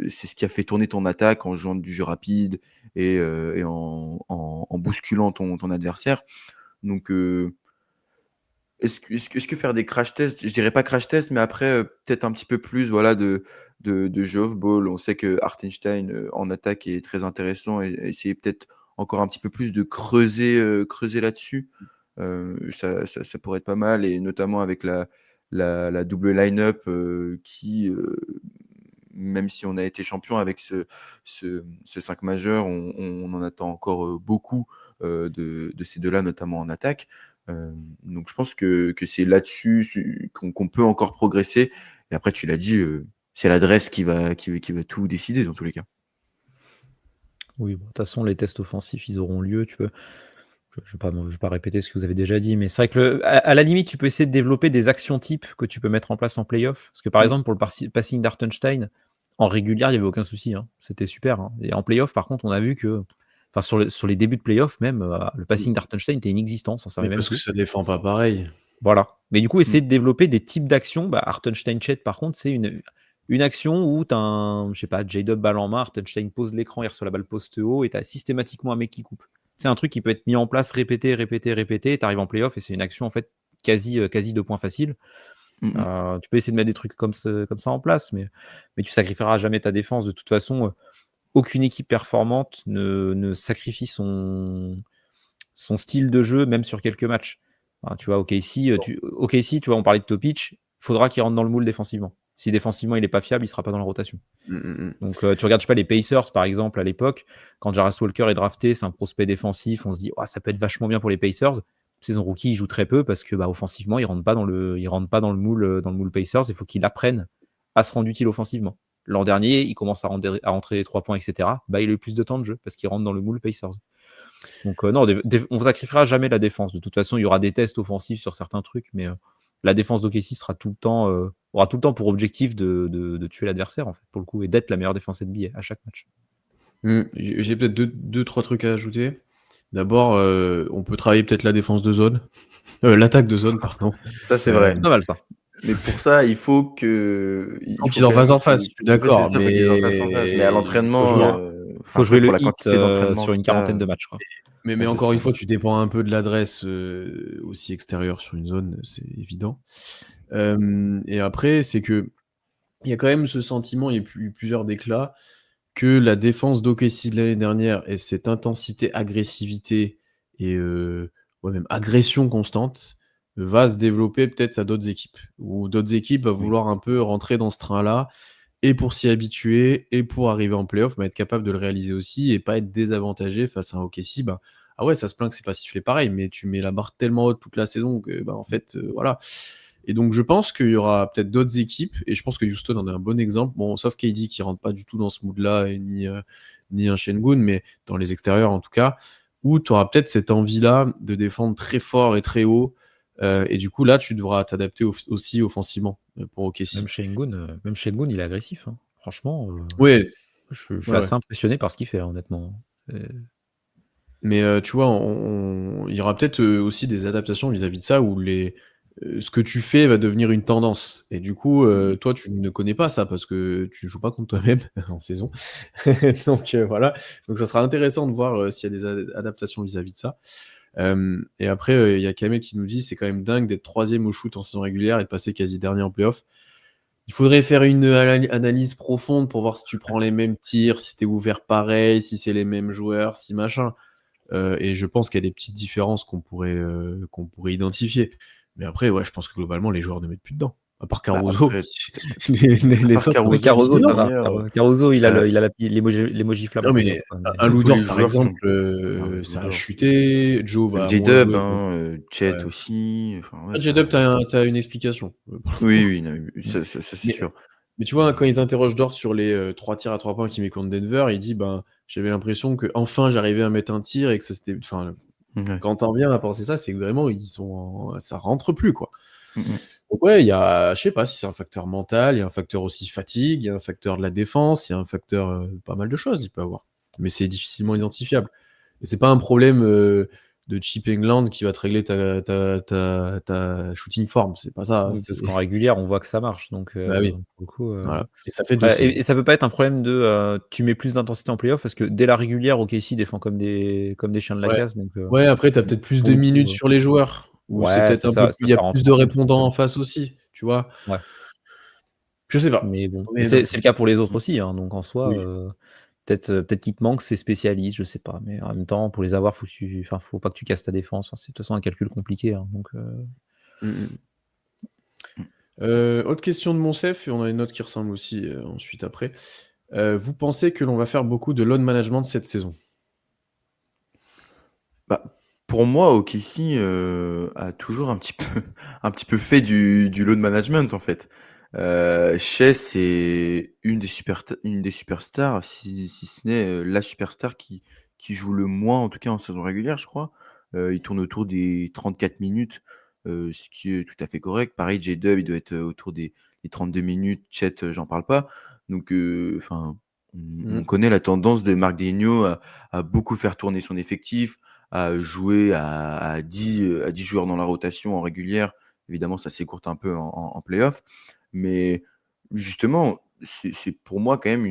c'est ce qui a fait tourner ton attaque en jouant du jeu rapide et en bousculant ton adversaire. Donc, est-ce que faire des crash tests, je dirais pas crash tests, mais après, peut-être un petit peu plus, voilà, de jeu off-ball. On sait que Hartenstein, en attaque est très intéressant et essayer peut-être encore un petit peu plus de creuser là-dessus. Ça pourrait être pas mal et notamment avec la double line-up, qui, même si on a été champion avec ce 5 majeur, on en attend encore, beaucoup, de ces 2-là, notamment en attaque. Donc je pense que c'est là-dessus qu'on peut encore progresser et après tu l'as dit, c'est l'adresse qui va tout décider dans tous les cas. Oui, bon, de toute façon, les tests offensifs, ils auront lieu. Je vais pas répéter ce que vous avez déjà dit, mais c'est vrai que à la limite, tu peux essayer de développer des actions types que tu peux mettre en place en playoff. Parce que par exemple, pour le passing d'Hartenstein, en régulière, il n'y avait aucun souci, hein. C'était super, hein. Et en playoff, par contre, on a vu que, enfin, sur les débuts de playoff même, le passing d'Hartenstein était inexistant, ça servait Mais même parce que plus. ça défend pas pareil. Voilà. Mais du coup, essayer de développer des types d'actions. Bah, Hartenstein Chet, par contre, c'est une action où tu as je sais pas, J-Dub balle en main, Hartenstein pose l'écran, il reçoit la balle poste haut et tu as systématiquement un mec qui coupe. C'est un truc qui peut être mis en place, répété, et tu arrives en playoff et c'est une action en fait quasi 2 points faciles. Tu peux essayer de mettre des trucs comme ça en place, mais tu sacrifieras jamais ta défense. De toute façon, aucune équipe performante ne sacrifie son style de jeu, même sur quelques matchs. Enfin, tu vois, OKC, tu vois, on parlait de Topic, il faudra qu'il rentre dans le moule défensivement. Si défensivement il n'est pas fiable, il ne sera pas dans la rotation. Donc tu regardes, je sais pas, les Pacers par exemple à l'époque, quand Jarvis Walker est drafté, c'est un prospect défensif, on se dit oh, ça peut être vachement bien pour les Pacers. Saison rookie, il joue très peu parce que offensivement, il rentre pas dans le moule Pacers. Il faut qu'il apprenne à se rendre utile offensivement. L'an dernier, il commence à rentrer les 3 points, etc. Il a eu plus de temps de jeu parce qu'il rentre dans le moule Pacers. Donc non, on ne sacrifiera jamais la défense. De toute façon, il y aura des tests offensifs sur certains trucs, mais la défense d'OKC aura tout le temps pour objectif de tuer l'adversaire, en fait, pour le coup, et d'être la meilleure défense NBA à chaque match. J'ai peut-être deux, trois trucs à ajouter. D'abord, on peut travailler peut-être la défense de zone. L'attaque de zone, pardon. Ça, c'est vrai. Pas mal, ça. Mais pour ça, il faut qu'ils en fassent en face, je suis d'accord. Mais... faut qu'ils en fassent en face. Mais à l'entraînement, faut jouer le pour la hit quantité d'entraînement sur une quarantaine de matchs, quoi. Mais encore une fois, tu dépends un peu de l'adresse aussi extérieure sur une zone, c'est évident. Et après, c'est que il y a quand même ce sentiment, il y a eu plusieurs déclats, que la défense d'OKC de l'année dernière et cette intensité, agressivité et même agression constante va se développer peut-être à d'autres équipes. Ou d'autres équipes vont vouloir un peu rentrer dans ce train-là et pour s'y habituer et pour arriver en playoff, être capable de le réaliser aussi et pas être désavantagé face à un OKC. Ah ouais, ça se plaint que c'est pas sifflé pareil, mais tu mets la barre tellement haute toute la saison que en fait, voilà. Et donc je pense qu'il y aura peut-être d'autres équipes, et je pense que Houston en est un bon exemple, bon, sauf KD qui rentre pas du tout dans ce mood-là, et ni un Şengün, mais dans les extérieurs en tout cas, où tu auras peut-être cette envie-là de défendre très fort et très haut, et du coup là tu devras t'adapter aussi offensivement pour OKC. Même Şengün, il est agressif, hein. Franchement, Ouais. je suis assez impressionné par ce qu'il fait, honnêtement. Mais tu vois, il y aura peut-être aussi des adaptations vis-à-vis de ça où ce que tu fais va devenir une tendance. Et du coup, toi, tu ne connais pas ça parce que tu ne joues pas contre toi-même en saison. Donc voilà. Donc ça sera intéressant de voir s'il y a des adaptations vis-à-vis de ça. Et après, il y a Kamel qui nous dit c'est quand même dingue d'être 3e au shoot en saison régulière et de passer quasi dernier en playoff. Il faudrait faire une analyse profonde pour voir si tu prends les mêmes tirs, si tu es ouvert pareil, si c'est les mêmes joueurs, si machin. Et je pense qu'il y a des petites différences qu'on pourrait identifier. Mais après, ouais, je pense que globalement, les joueurs ne mettent plus dedans. À part Caruso. Les autres, Caruso, ça va. Caruso, il a l'emoji flamme. Non, mais un Ludor, par exemple, ça a chuté. Joe, J-Dub, Chet aussi. J-Dub, t'as une explication. Oui, ça c'est sûr. Mais tu vois, quand ils interrogent Dort sur les 3 tirs à 3 points qu'il met contre Denver, il dit j'avais l'impression que enfin j'arrivais à mettre un tir et que ça c'était. Enfin, quand t'en viens à penser ça, c'est que vraiment ça rentre plus, quoi. Donc ouais, je sais pas si c'est un facteur mental, il y a un facteur aussi fatigue, il y a un facteur de la défense, il y a un facteur pas mal de choses il peut avoir. Mais c'est difficilement identifiable. Et c'est pas un problème de Chip England qui va te régler ta shooting form. C'est pas ça. Oui, parce qu'en régulière, on voit que ça marche. Donc, Bah oui, pour le coup, voilà. Et ça fait 2 après, saisons. et ça peut pas être un problème de tu mets plus d'intensité en playoff parce que dès la régulière, OKC défend comme des chiens de la Ouais. casse. Donc, Ouais, après, tu as peut-être plus pour de le coup, minutes sur les joueurs, ou c'est ouais, peut-être c'est un peu ça, plus, ça, il y a ça plus rentre de en compte répondants en forcément. face aussi, tu vois? Ouais. Je sais pas. Mais bon, et Mais c'est non. le cas pour les autres aussi, hein, donc en soi, Oui. peut-être qu'il te manque ces spécialistes, je sais pas, mais en même temps, pour les avoir, faut pas que tu casses ta défense. Enfin, c'est de toute façon un calcul compliqué, hein, donc Mmh mh. Autre question de Monsef, et on a une autre qui ressemble aussi, ensuite après. Vous pensez que l'on va faire beaucoup de load management cette saison? Bah, pour moi, OKC, a toujours un petit peu un petit peu fait du load management, en fait. Shai, c'est une des superstars, si ce n'est, la superstar qui joue le moins, en tout cas en saison régulière, je crois. Il tourne autour des 34 minutes, ce qui est tout à fait correct. Pareil, J-Dub, il doit être, autour des 32 minutes. Chet, j'en parle pas. Donc, enfin, on Mmh. connaît la tendance de Marc Daigneault à beaucoup faire tourner son effectif, à jouer à 10 joueurs dans la rotation en régulière. Évidemment, ça s'écourte un peu en play-off. Mais justement, c'est pour moi quand même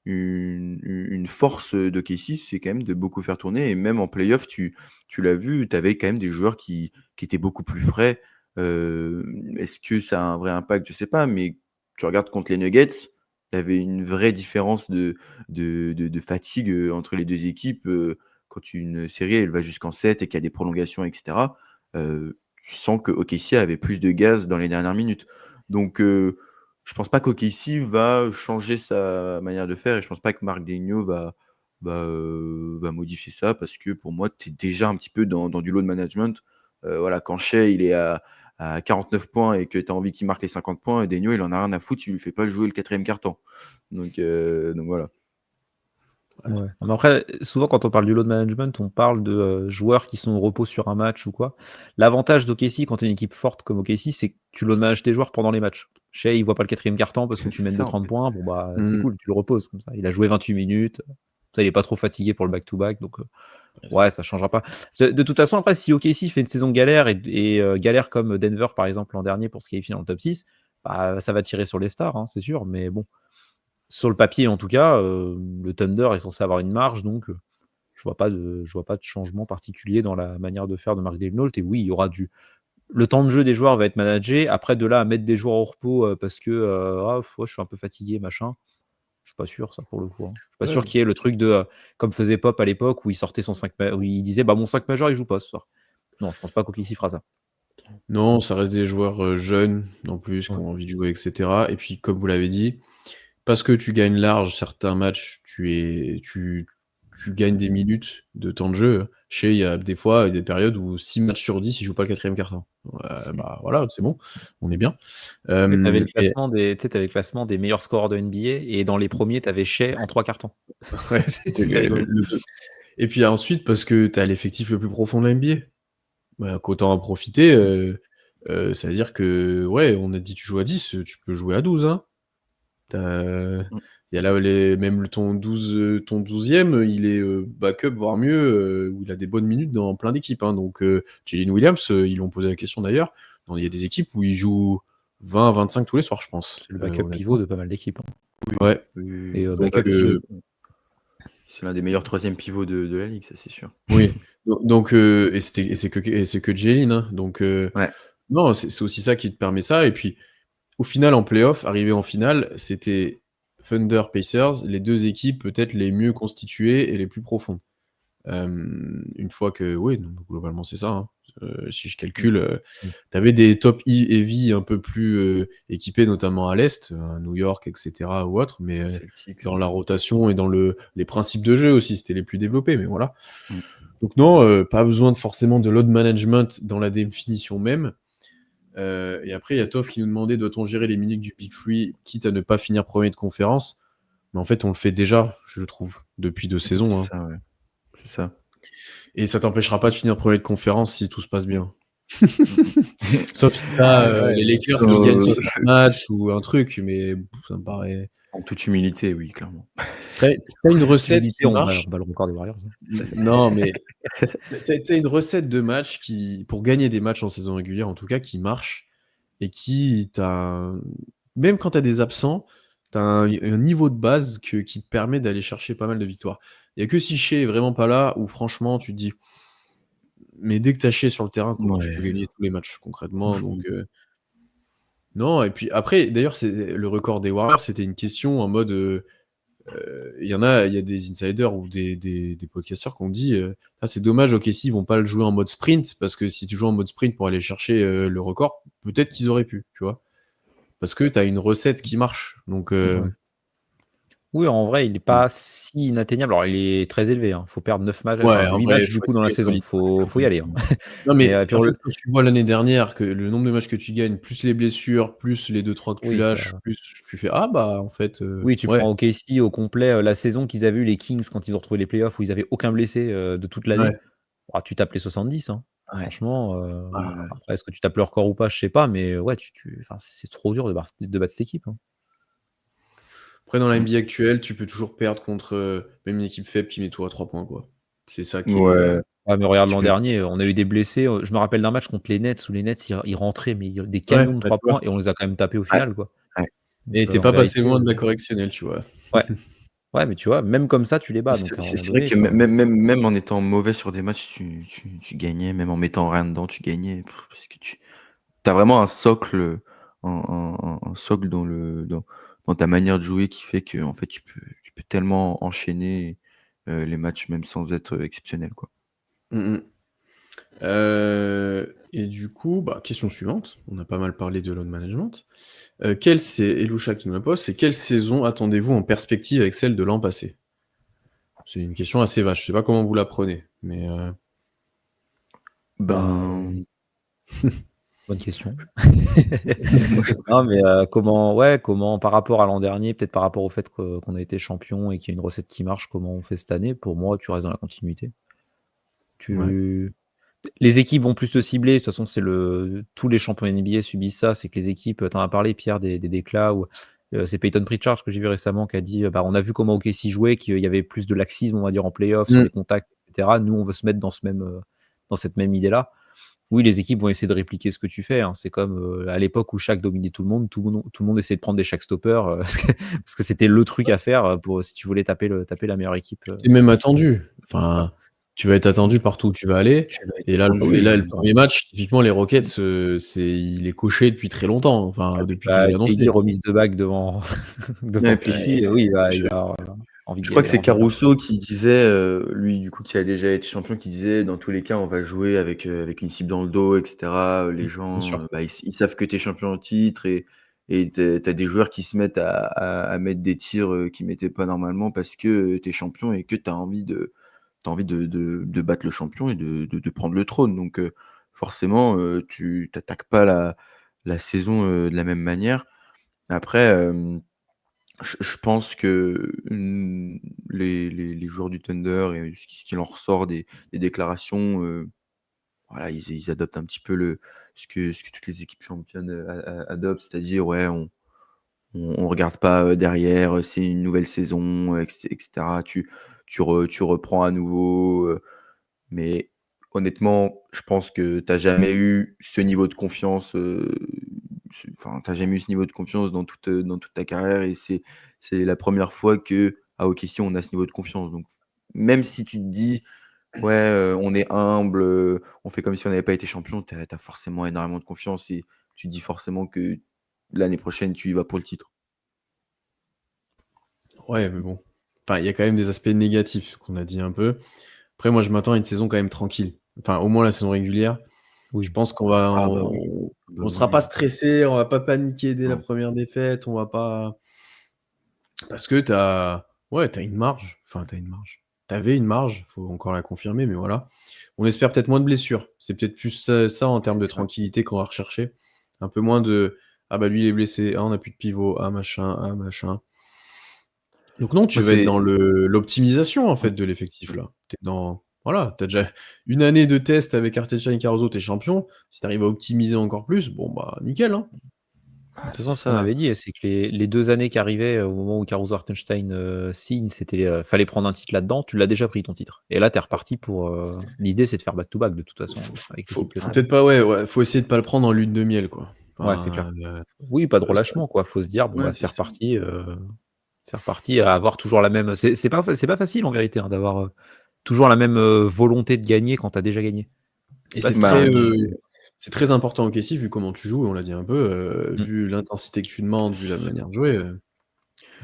une force de Casey, c'est quand même de beaucoup faire tourner. Et même en play-off, tu l'as vu, tu avais quand même des joueurs qui étaient beaucoup plus frais. Est-ce que ça a un vrai impact? Je sais pas, mais tu regardes contre les Nuggets, il y avait une vraie différence de fatigue entre les deux équipes. Quand une série elle va jusqu'en 7 et qu'il y a des prolongations, et cetera, tu sens que OKC avait plus de gaz dans les dernières minutes. Donc, je pense pas qu'OKC va changer sa manière de faire, et je pense pas que Marc Daigneault va modifier ça, parce que pour moi, tu es déjà un petit peu dans du load management. Voilà, quand Shai, il est à 49 points et que tu as envie qu'il marque les 50 points, Daigneault, il en a rien à foutre, il lui fait pas jouer le 4e quart-temps. Donc voilà. ouais. Mais après, souvent quand on parle du load management, on parle de, joueurs qui sont au repos sur un match ou quoi. L'avantage d'OKC quand tu es une équipe forte comme OKC, c'est que tu load manages tes joueurs pendant les matchs. Shai, il voit pas le 4e quart-temps parce que tu C'est mènes de ça, en 30 fait. points, bon bah, c'est Mmh. cool, tu le reposes comme ça. Il a joué 28 minutes, ça il est pas trop fatigué pour le back to back, donc ouais, ça changera pas. De toute façon, après, si OKC fait une saison galère et galère comme Denver par exemple l'an dernier pour se qualifier dans le top 6, bah, ça va tirer sur les stars, hein, c'est sûr, mais bon, sur le papier en tout cas, le Thunder est censé avoir une marge, donc je vois pas de changement particulier dans la manière de faire de Mark Daigneault. Et oui, il y aura le temps de jeu des joueurs va être managé. Après, de là à mettre des joueurs au repos parce que je suis un peu fatigué, machin, je suis pas sûr, ça, pour le coup, hein. Je suis pas Ouais. sûr qu'il y ait le truc de comme faisait Pop à l'époque où il sortait son 5 où il disait bah mon 5 majeur il joue pas ce soir. Non, je pense pas qu'Okissi fera ça. Non, ça reste des joueurs, jeunes, en plus, qui Ouais. ont envie de jouer, et cetera. Et puis, comme vous l'avez dit, parce que tu gagnes large certains matchs, tu gagnes des minutes de temps de jeu. Shai, il y a des fois, des périodes où 6 matchs sur 10, il joue pas le 4e quart-temps. Bah, voilà, c'est bon, on est bien. Et tu avais le Et classement le classement des meilleurs scoreurs de NBA et dans les premiers, tu avais Shai en 3 cartons. ouais, C'était rigolo. et puis ensuite, parce que tu as l'effectif le plus profond de la NBA. Bah, qu'autant en profiter, ça veut dire que, ouais, on a dit tu joues à 10, tu peux jouer à 12, hein. Tu Mmh. Il y a là même ton 12e, il est, backup, voire mieux, où il a des bonnes minutes dans plein d'équipes, hein. Donc, Jalen Williams, ils lui ont posé la question d'ailleurs. Il y a des équipes où il joue 20-25 tous les soirs, je pense, C'est le backup pivot honnêtement. de pas mal d'équipes, hein. Ouais, Oui, Et donc, backup pivot. c'est l'un des meilleurs 3e pivots de la ligue, ça, c'est sûr. oui, donc, et c'est que Jalen, hein. Donc, Ouais. non, c'est aussi ça qui te permet ça. Et puis, au final, en play-off, arrivé en finale, c'était Thunder Pacers, les 2 équipes peut-être les mieux constituées et les plus profondes. Une fois que, oui, donc globalement, c'est ça, hein. Si je Mmh. calcule, Mmh. tu avais des top heavy un peu plus, équipés, notamment à l'Est, New York, et cetera, ou autre, mais, Celtics, dans la rotation et dans les principes de jeu aussi, c'était les plus développés, mais voilà. Mmh. Donc non, pas besoin forcément de load management dans la définition même. Et après, il y a Toff qui nous demandait doit-on gérer les minutes du Big Free, quitte à ne pas finir premier de conférence? Mais en fait, on le fait déjà, je trouve, depuis 2 saisons, C'est hein. ça, ouais. C'est ça. Et ça t'empêchera pas de finir premier de conférence si tout se passe bien. Mmh mh. Sauf si Ah t'as ouais, les Lakers qui gagnent ton 5 matchs ou un truc, mais ça me paraît En toute humilité, oui, clairement. T'as une Toute recette humilité, qui on marche. bat le record des Warriors. Non, mais t'as une recette de match pour gagner des matchs en saison régulière, en tout cas, qui marche et même quand tu as des absents, tu as un niveau de base qui te permet d'aller chercher pas mal de victoires. Il n'y a que si Shea est vraiment pas là, où franchement, tu te dis, mais dès que tu as Shea sur le terrain, comment tu peux Ouais. gagner tous les matchs concrètement? Franchement. Donc, non, et puis après, d'ailleurs, le record des Warriors, c'était une question en mode. Il y a des insiders ou des podcasteurs qui ont dit c'est dommage, OKC ils vont pas le jouer en mode sprint, parce que si tu joues en mode sprint pour aller chercher le record, peut-être qu'ils auraient pu, tu vois, parce que tu as une recette qui marche. Donc Ouais. Oui, en vrai, il est pas si inatteignable. Alors, il est très élevé, hein. Faut perdre 9 matchs, ouais, enfin en 8 vrai, matchs il du faut coup être dans la très saison. solide. Faut y aller, hein. Non, Mais mais puis en on fait, le quand tu vois l'année dernière que le nombre de matchs que tu gagnes, plus les blessures, plus les 2-3 que tu oui, lâches, plus tu fais ah bah en fait oui, tu ouais, prends OKC au complet, la saison qu'ils avaient eu les Kings quand ils ont retrouvé les playoffs où ils avaient aucun blessé, de toute l'année. ouais. Ah, tu tapes les 70, hein. Ouais. Franchement, Ouais, ouais. après est-ce que tu tapes le record ou pas? Je sais pas, mais ouais, enfin, c'est trop dur de battre cette équipe, hein. Après dans la Mmh. NBA actuelle, tu peux toujours perdre contre même une équipe faible qui met tout à 3 points, quoi. C'est ça qui est Ouais, Ouais, mais regarde tu l'an peux dernier, on a eu des blessés, je me rappelle d'un match contre les Nets où les Nets, ils rentraient, mais des ouais, camions de bah, tu 3 vois? points et on les a quand même tapés au ouais, final, quoi. ouais. Donc, Et t'es en pas passé vérité, loin de la correctionnelle, tu vois? ouais, ouais, mais tu vois, même comme ça, tu les bats, donc à un moment C'est vrai donné, que enfin même en étant mauvais sur des matchs, tu gagnais, même en mettant rien dedans, tu gagnais. Parce que tu as vraiment un socle, un socle dans ta manière de jouer qui fait que en fait, tu peux tellement enchaîner les matchs même sans être exceptionnel, quoi. Mmh mh. Et du coup, bah, question suivante, on a pas mal parlé de load management. C'est Eloucha qui nous la pose, c'est quelle saison attendez-vous en perspective avec celle de l'an passé? C'est une question assez vaste, je sais pas comment vous la prenez, mais Ben, bonne question. moi, je Non, mais comment par rapport à l'an dernier, peut-être par rapport au fait qu'on a été champion et qu'il y a une recette qui marche, comment on fait cette année? Pour moi, tu restes dans la continuité. ouais. Tu Les équipes vont plus te cibler. De toute façon, tous les champions NBA subissent ça. C'est que les équipes, tu en as parlé, Pierre, des déclats où c'est Peyton Pritchard que j'ai vu récemment qui a dit bah, on a vu comment OKC jouait, qu'il y avait plus de laxisme, on va dire, en playoff sur Mmh. les contacts, etc. Nous, on veut se mettre dans cette même idée-là. Oui, les équipes vont essayer de répliquer ce que tu fais, hein. C'est comme à l'époque où Shaq dominait tout le monde essayait de prendre des Shaq stoppers parce que c'était le truc à faire pour si tu voulais taper la meilleure équipe. Tu es même attendu. Enfin, tu vas être attendu partout où tu vas aller. tu vas être Et là, attendu et le premier match, typiquement les Rockets, il est coché depuis très longtemps, enfin depuis qu'il Bah, est KD annoncé. remise de bague devant devant et puis OKC, oui, il je va avoir envie je crois que c'est envie de leur Caruso qui disait, lui du coup qui a déjà été champion, qui disait: «Dans tous les cas, on va jouer avec une cible dans le dos et cetera, les Bien gens, sûr. bah, ils savent que tu es champion en titre et tu as des joueurs qui se mettent à mettre des tirs, qu'ils mettaient pas normalement parce que, tu es champion et que tu as envie de battre le champion et de prendre le trône». Donc forcément, tu t'attaques pas la saison, de la même manière. Après, je pense que, les joueurs du Thunder et ce qu'il en ressort des déclarations, voilà, ils adoptent un petit peu ce que toutes les équipes championnes, adoptent, c'est-à-dire, ouais, on regarde pas, derrière, c'est une nouvelle saison, et cetera. Tu reprends à nouveau, mais honnêtement, je pense que tu as jamais eu ce niveau de confiance, tu as jamais eu ce niveau de confiance dans toute ta carrière et c'est la première fois qu'à OKC, on a ce niveau de confiance. Donc même si tu te dis: «Ouais, on est humble, on fait comme si on n'avait pas été champion», tu as forcément énormément de confiance et tu te dis forcément que l'année prochaine, tu y vas pour le titre. Ouais, mais bon. Enfin, il y a quand même des aspects négatifs qu'on a dit un peu. Après, moi, je m'attends à une saison quand même tranquille. Enfin, au moins la saison régulière. Je oui. pense Ah bah oui, bah on oui, sera pas oui. stressé, on va pas paniquer dès la Non. première défaite, on va pas parce que t'as une marge. Enfin, t'as une marge. T'avais une marge, faut encore la confirmer, mais voilà. On espère peut-être moins de blessures. C'est peut-être plus ça en termes C'est de ça. tranquillité qu'on va rechercher. Un peu moins de: «Ah bah lui il est blessé, ah on a plus de pivot, ah machin, ah machin». Donc non, tu Moi, vas être c'est dans l'optimisation en ouais. fait de l'effectif là. Tu dans voilà, tu as déjà une année de test avec Artecha et Caruso, tu es champion. Si tu arrives à optimiser encore plus, bon bah nickel, hein. De toute c'est façon, ce qu'on ça. avait dit, c'est que les 2 années qui arrivaient, au moment où Caruso Hartenstein, signe, c'était, fallait prendre un titre là-dedans, tu l'as déjà pris ton titre et là, tu es reparti pour, l'idée, c'est de faire back to back de toute façon, avec l'équipe Faut lyonnaise. peut-être pas, faut essayer de pas le prendre en lune de miel, quoi. Ouais, c'est clair. Enfin, Oui, pas de ça relâchement, quoi. Faut se dire: «Bon, Ouais, bah, c'est ça. c'est reparti à avoir toujours la même» c'est pas facile en vérité, hein, d'avoir, toujours la même, volonté de gagner quand tu as déjà gagné. et C'est pas si simple. c'est très important au KC vu comment tu joues, on l'a dit un peu, Mmh. vu l'intensité que tu demandes, vu la manière de jouer, Oui,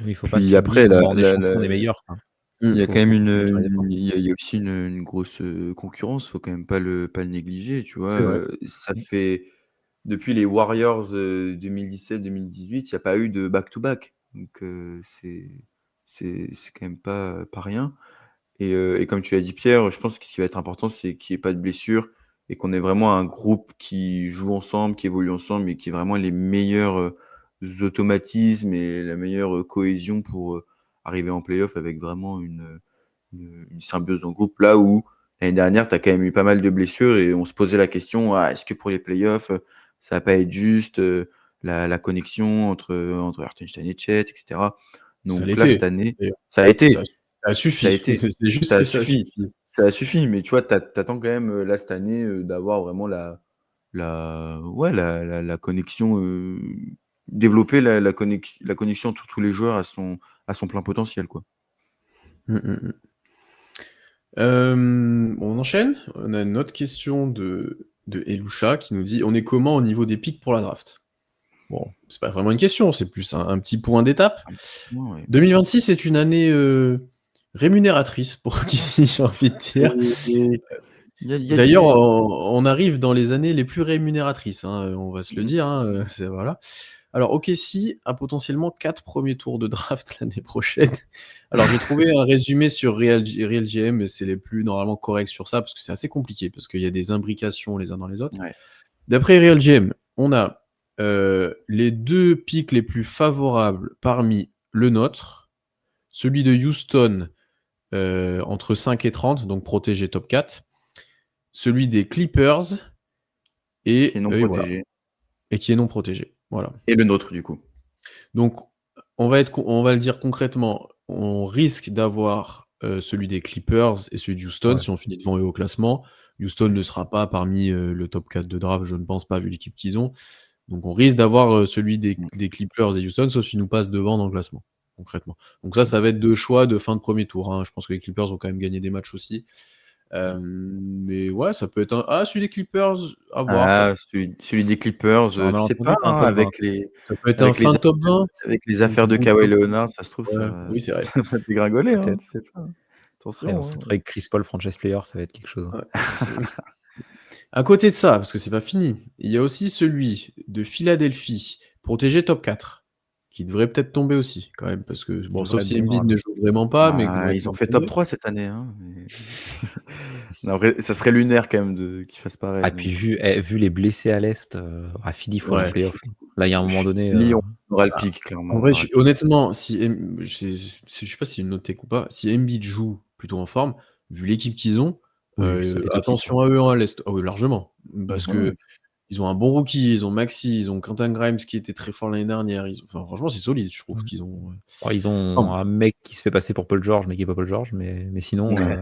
il faut pas que Puis tu te après dises: «Bon, la bah, on est la champion, la on est meilleur», quoi. il y a quand même Faut tirer les points. il y a aussi une grosse, concurrence, faut quand même pas le négliger, tu vois? c'est vrai. Ça fait depuis les Warriors, 2017-2018, il y a pas eu de back to back. Donc c'est quand même pas rien. Et comme tu l'as dit Pierre, je pense que ce qui va être important, c'est qu'il y ait pas de blessures et qu'on ait vraiment un groupe qui joue ensemble, qui évolue ensemble et qui ait vraiment les meilleurs, automatismes et la meilleure, cohésion pour, arriver en play-off avec vraiment une symbiose dans le groupe. Là où l'année dernière, tu as quand même eu pas mal de blessures et on se posait la question: «Ah, est-ce que pour les playoffs, ça va pas être juste, la connexion entre Hartenstein et Chet?» et cetera. Ça Donc là, cette l'était, année, d'ailleurs. ça a Ça été. ça a Ça a suffi. été, C'est juste ça a que ça a suffi. suffi. Ça a suffi, mais tu vois, t'attends quand même, là, cette année, d'avoir vraiment la connexion, développer la connexion entre tous les joueurs à son plein potentiel, quoi. Mmh, mmh mh. On enchaîne. On a une autre question de Eloucha qui nous dit: «On est comment au niveau des pics pour la draft?» Bon, c'est pas vraiment une question, c'est plus un petit point d'étape. Un petit point, ouais. 2026 est une année, rémunératrice pour Kissy, j'ai envie de C'est dire. il y a D'ailleurs, du on arrive dans les années les plus rémunératrices, hein, on va se le mmh, dire, hein, c'est voilà. Alors OKC a potentiellement 4 premiers tours de draft l'année prochaine. Alors j'ai trouvé un résumé sur RealGM et c'est les plus normalement corrects sur ça, parce que c'est assez compliqué, parce qu'il y a des imbrications les uns dans les autres. ouais. D'après RealGM, on a, les 2 picks les plus favorables parmi le nôtre, celui de Houston, entre 5 et 30, donc protégé top 4, celui des Clippers Qui est non et voilà, protégé et qui est non protégé. Voilà. et le nôtre, du coup. Donc on va le dire concrètement, on risque d'avoir, celui des Clippers et celui de Houston Ouais. si on finit devant eux au classement. Houston ne sera pas parmi, le top 4 de draft, je ne pense pas vu l'équipe qu'ils ont. Donc on risque d'avoir, celui Mmh. des Clippers et Houston, sauf s'ils nous passent devant dans le classement, concrètement. Donc ça va être 2 choix de fin de 1er tour, hein. Je pense que les Clippers vont quand même gagner des matchs aussi. Mais ouais, ça peut être un celui des Clippers, à voir, ça Celui des Clippers, Sur un tu sais malentendu, pas, tu as un hein, top 20. ça peut être un avec fin les de top 20, avec les ou affaires de ou Kawhi top Leonard, ça se trouve, ouais, oui, c'est vrai. ça va dégringoler, hein, tu Peut-être. sais pas. Après, on Attention, sait hein. très que Chris Paul, franchise player, ça va être quelque chose, hein. Ouais. Oui. À côté de ça, parce que c'est pas fini, il y a aussi celui de Philadelphie, protégé top 4, qui devrait peut-être tomber aussi, quand même, parce que Il bon, sauf devrait si bien, Embiid ne normalement. joue vraiment pas, mais qui Bah, devrait ils quand ont même fait top tomber. 3 cette année, hein, mais non, en vrai, ça serait lunaire quand même qu'ils fassent Ah, pareil, puis mais vu les blessés à l'Est, Philly, il faut aller en Ouais, playoff, là. Là, il y a un moment donné, Lyon, on aura le pic, en clairement, on vrai, aura le pic. honnêtement, si je sais pas si c'est une note tech ou pas, si Embiid joue plutôt en forme, vu l'équipe qu'ils ont, oui, ça fait top 6, hein. attention à eux, hein, à l'Est. Ah oui, largement, parce Ouais, ouais. qu'ils ont un bon rookie, ils ont Maxey, ils ont Quentin Grimes qui était très fort l'année dernière, enfin franchement, c'est solide, je trouve Ouais. qu'ils ont, Bon, ils non, ont un mec qui se fait passer pour Paul George, mais qui est pas Paul George, mais sinon, Ouais,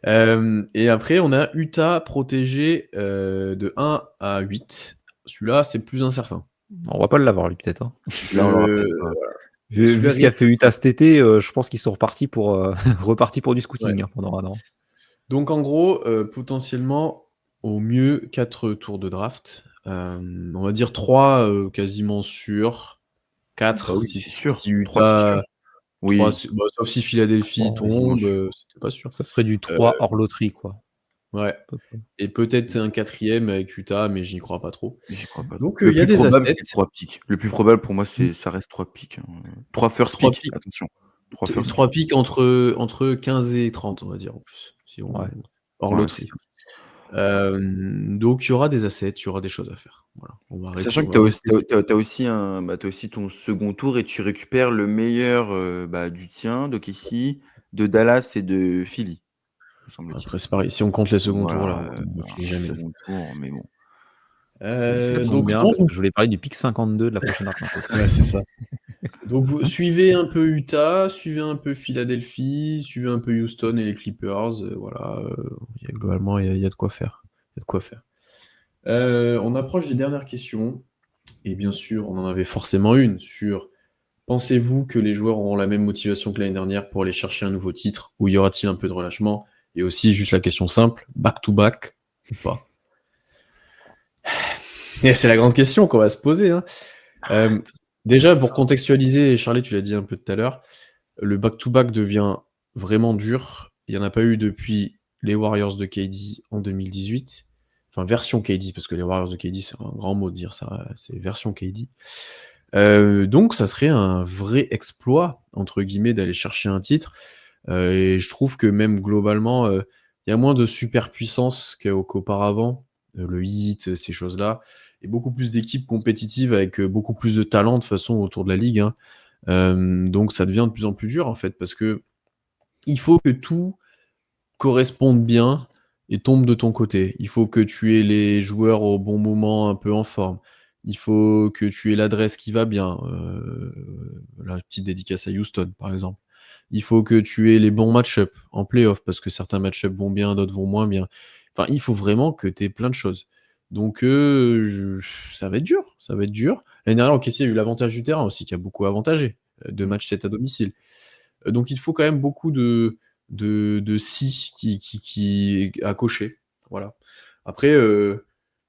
ouais. et après on a Utah protégé, de 1 à 8. Celui-là, c'est plus incertain. on va pas l'avoir lui, peut-être, hein. Là, on l'aura Je peut-être pas. Vu Celui-là ce qu'a risque fait Utah cet été, je pense qu'ils sont repartis pour, repartis pour du ouais. scouting, hein, pendant 1 an. Donc en gros, potentiellement, au mieux 4 tours de draft. On va dire 3 quasiment sûrs, Bah 4 oui, si c'est sûr. 3 c'est sûr. Utah 3 Oui, si bah, sauf si Philadelphie 3, quasiment tombe, sûr. c'était pas sûr. ça serait du Heu, 3 hors loterie, quoi, à ouais, peu près. et peut-être un 4e avec Utah, mais j'y crois pas trop. J'y crois pas trop. Donc Le il y a plus des probable, assets. c'est 3 pics. Le plus probable pour moi, Mmh, ça reste 3 pics, hein. 3 first 3 pick, pics, attention. 3 t first 3 pick. pics entre 15 et 30, on va dire, en plus, si on Ouais. hors Ouais, c'est loterie. ça. Donc il y aura des assets, il y aura des choses à faire. Voilà, Sachant on que va rester tu as aussi tu aussi ton second tour et tu récupères le meilleur, du tien, d'OKC, de Dallas et de Philly, me semble-t-il. après c'est pareil, si on compte les seconds tours là, Voilà, on un finit jamais. second tour, mais bon. Ça tombe Donc bien non, parce que je voulais parler du pick 52 de la prochaine draft en fait. ouais, c'est ça. Donc vous suivez un peu Utah, suivez un peu Philadelphie, suivez un peu Houston et les Clippers, voilà, globalement il y a de quoi faire. Il y a de quoi faire. On approche des dernières questions, et bien sûr, on en avait forcément une sur pensez-vous que les joueurs auront la même motivation que l'année dernière pour aller chercher un nouveau titre, ou y aura-t-il un peu de relâchement? Et aussi, juste la question simple, back-to-back ou pas? Et c'est la grande question qu'on va se poser, hein. Euh, Déjà, pour contextualiser, et Charlie, tu l'as dit un peu tout à l'heure, le back-to-back devient vraiment dur. Il n'y en a pas eu depuis les Warriors de KD en 2018. Enfin, version KD, parce que les Warriors de KD, c'est un grand mot de dire ça, c'est version KD. Donc, ça serait un vrai exploit, entre guillemets, d'aller chercher un titre. Et je trouve que même globalement, il y a moins de superpuissance qu'auparavant. Le Heat, ces choses-là. Et beaucoup plus d'équipes compétitives avec beaucoup plus de talent de façon autour de la ligue, hein. Donc ça devient de plus en plus dur en fait, parce que il faut que tout corresponde bien et tombe de ton côté. Il faut que tu aies les joueurs au bon moment, un peu en forme. Il faut que tu aies l'adresse qui va bien. La petite dédicace à Houston, par exemple. Il faut que tu aies les bons match-up en playoff, parce que certains match-up vont bien, d'autres vont moins bien. Enfin, il faut vraiment que tu aies plein de choses. Donc, ça va être dur. Ça va être dur. L'année dernière, OKC a eu l'avantage du terrain aussi, qui a beaucoup avantagé. Deux matchs 7 à domicile. Donc il faut quand même beaucoup de si qui à cocher. Voilà. Après,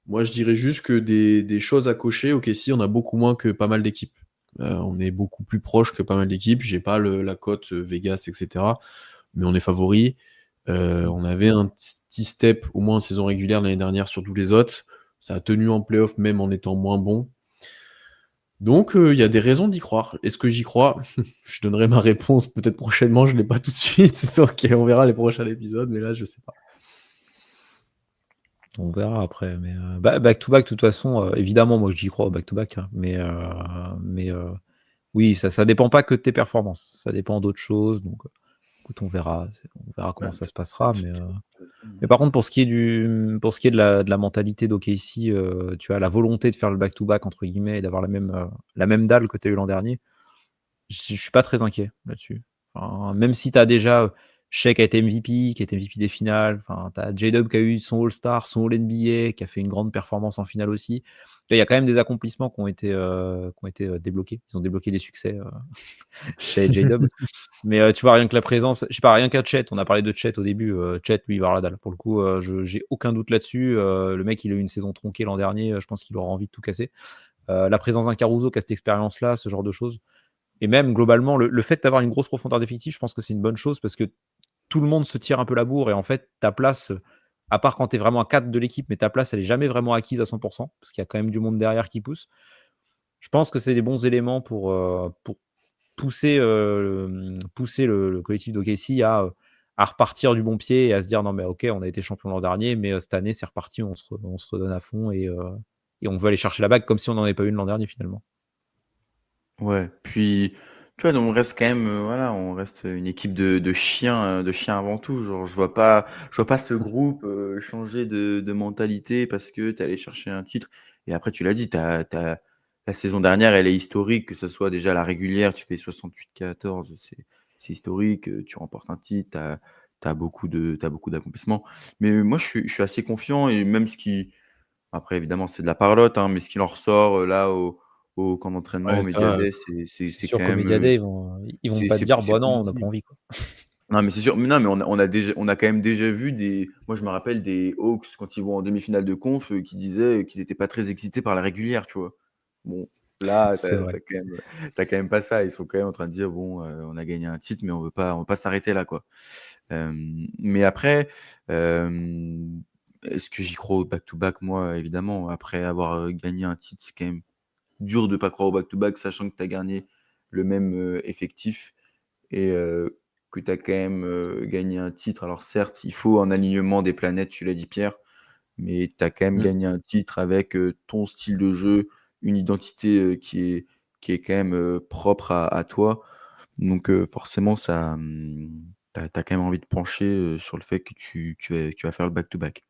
moi je dirais juste que des choses à cocher, ok, si on a beaucoup moins que pas mal d'équipes. On est beaucoup plus proche que pas mal d'équipes. J'ai pas la cote Vegas, etc. Mais on est favori. On avait un petit step au moins en saison régulière l'année dernière sur tous les autres. Ça a tenu en playoff même en étant moins bon. Donc, il y a des raisons d'y croire. Est-ce que j'y crois? Je donnerai ma réponse peut-être prochainement, je ne l'ai pas tout de suite. Donc, on verra les prochains épisodes, mais là, je sais pas. On verra après, mais back-to-back, de toute façon, évidemment, moi j'y crois au back-to-back, hein, mais oui, ça dépend pas que de tes performances, ça dépend d'autres choses. Donc, écoute, on verra comment ça se passera. Mais par contre, pour ce qui est de la mentalité d'OKC, tu as la volonté de faire le back-to-back entre guillemets et d'avoir la même dalle que tu as eu l'an dernier. Je suis pas très inquiet là-dessus. Enfin, même si tu as déjà Shai qui a été MVP, qui a été MVP des finales, enfin, tu as J-Dub qui a eu son All-Star, son All-NBA, qui a fait une grande performance en finale aussi. Il y a quand même des accomplissements qui ont été débloqués. Ils ont débloqué des succès, Shai et J-Dub. Mais tu vois, rien que la présence, je sais pas, rien qu'à Chet, on a parlé de Chet au début. Chet, lui, il va avoir la dalle. Pour le coup, j'ai aucun doute là-dessus. Le mec, il a eu une saison tronquée l'an dernier. Je pense qu'il aura envie de tout casser. La présence d'un Caruso qui a cette expérience-là, ce genre de choses. Et même globalement, le fait d'avoir une grosse profondeur d'effectif, je pense que c'est une bonne chose parce que tout le monde se tire un peu la bourre et en fait, ta place, à part quand tu es vraiment à 4 de l'équipe, mais ta place, elle est jamais vraiment acquise à 100% parce qu'il y a quand même du monde derrière qui pousse. Je pense que c'est des bons éléments pour pousser le collectif d'OKC à repartir du bon pied et à se dire non mais ok, on a été champion l'an dernier, mais cette année c'est reparti, on se redonne à fond et on veut aller chercher la bague comme si on n'en avait pas eu une l'an dernier finalement. Ouais, puis tu vois, on reste quand même, voilà, on reste une équipe de chiens avant tout. Genre, je vois pas ce groupe changer de mentalité parce que tu allé chercher un titre. Et après, tu l'as dit, la saison dernière, elle est historique, que ce soit déjà la régulière, tu fais 68-14, c'est historique, tu remportes un titre, t'as beaucoup d'accomplissements. Mais moi, je suis assez confiant et même après, évidemment, c'est de la parlotte, hein, mais ce qu'il en ressort là au camp d'entraînement, Ouais, au ça, Media Day, C'est c'est sûr quand qu'au même, Media Day, ils vont pas te dire c'est bah non, on n'a pas positif. envie quoi. Non, mais c'est sûr. Mais non, mais on a quand même déjà vu des. Moi, je me rappelle des Hawks quand ils vont en demi-finale de conf qui disaient qu'ils n'étaient pas très excités par la régulière, tu vois. Bon, là, C'est vrai. t'as quand même pas ça. Ils sont quand même en train de dire bon, on a gagné un titre, mais on veut pas s'arrêter là, quoi. Mais après, est-ce que j'y crois au back-to-back? Moi, évidemment, après avoir gagné un titre, c'est quand même dur de pas croire au back-to-back, sachant que tu as gagné le même effectif et que tu as quand même gagné un titre. Alors certes, il faut un alignement des planètes, tu l'as dit Pierre, mais tu as quand même Mm. gagné un titre avec ton style de jeu, une identité qui est quand même propre à toi. Donc forcément, tu as quand même envie de pencher sur le fait que tu vas faire le back-to-back.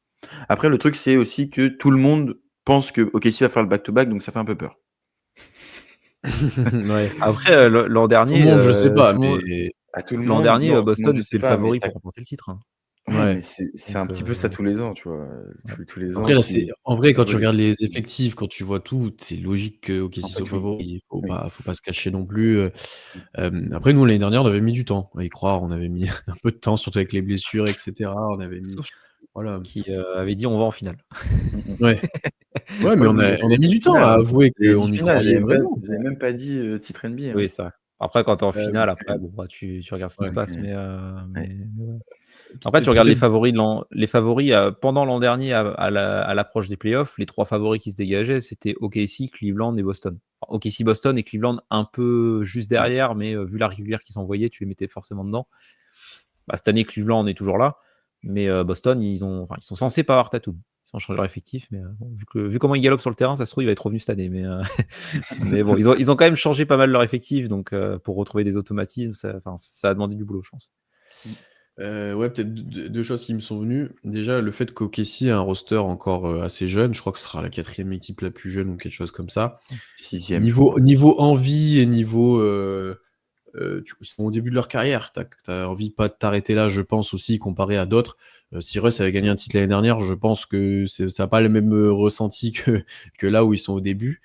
Après, le truc, c'est aussi que tout le monde pense que OKC va faire le back-to-back, donc ça fait un peu peur. Ouais. Après, l'an Tout le dernier, monde, je sais pas, tout le monde mais À tout le l'an monde, dernier, non, tout le monde, Boston je sais était le pas, mais favori pour remporter le titre, hein. ouais, ouais. mais c'est un Donc, petit peu ça tous les ans, tu vois. Ouais. Tous les après ans, là, c'est en vrai, quand tu favori. regardes les effectifs, quand tu vois tout, c'est logique que OKC Un peu soit tout. favori. Il Oui. faut pas se cacher non plus. Après, nous, l'année dernière, on avait mis du temps à y croire. On avait mis un peu de temps, surtout avec les blessures, etc. On avait mis, Sauf voilà. qui avait dit: «On va en finale». Ouais. Ouais, mais Ouais, moi, on j'avais a mis dit du temps finale, à hein. avouer J'avais dit qu'on y finale, croyait vraiment. j'avais même pas dit, titre NBA, hein. Oui, c'est vrai. Après, quand tu es en finale, Donc, après, bon, bah, tu regardes ce qui se ouais, passe, Ouais. Ouais. mais ouais. Après, tu peut-être regardes peut-être les favoris, pendant l'an dernier à l'approche des playoffs, les 3 favoris qui se dégageaient, c'était OKC, Cleveland et Boston. Enfin, OKC, Boston et Cleveland un peu juste Ouais. derrière, mais vu la régulière qu'ils s'envoyaient, tu les mettais forcément dedans. Bah, cette année, Cleveland est toujours là, mais Boston, ils sont censés pas avoir Tatum. Ils ont changé leur effectif, mais bon, vu comment ils galopent sur le terrain, ça se trouve, il va être revenu cette année, mais mais bon, ils ont quand même changé pas mal leur effectif, donc pour retrouver des automatismes, ça a demandé du boulot, je pense. Ouais, peut-être 2 choses qui me sont venues. Déjà, le fait qu'OKC a un roster encore, assez jeune, je crois que ce sera la 4e équipe la plus jeune ou quelque chose comme ça. 6e, je crois. Niveau envie et niveau, ils sont au début de leur carrière. Tu as envie pas de t'arrêter là, je pense aussi, comparé à d'autres. Si Russ avait gagné un titre l'année dernière, je pense que ça a pas le même, ressenti que là où ils sont au début.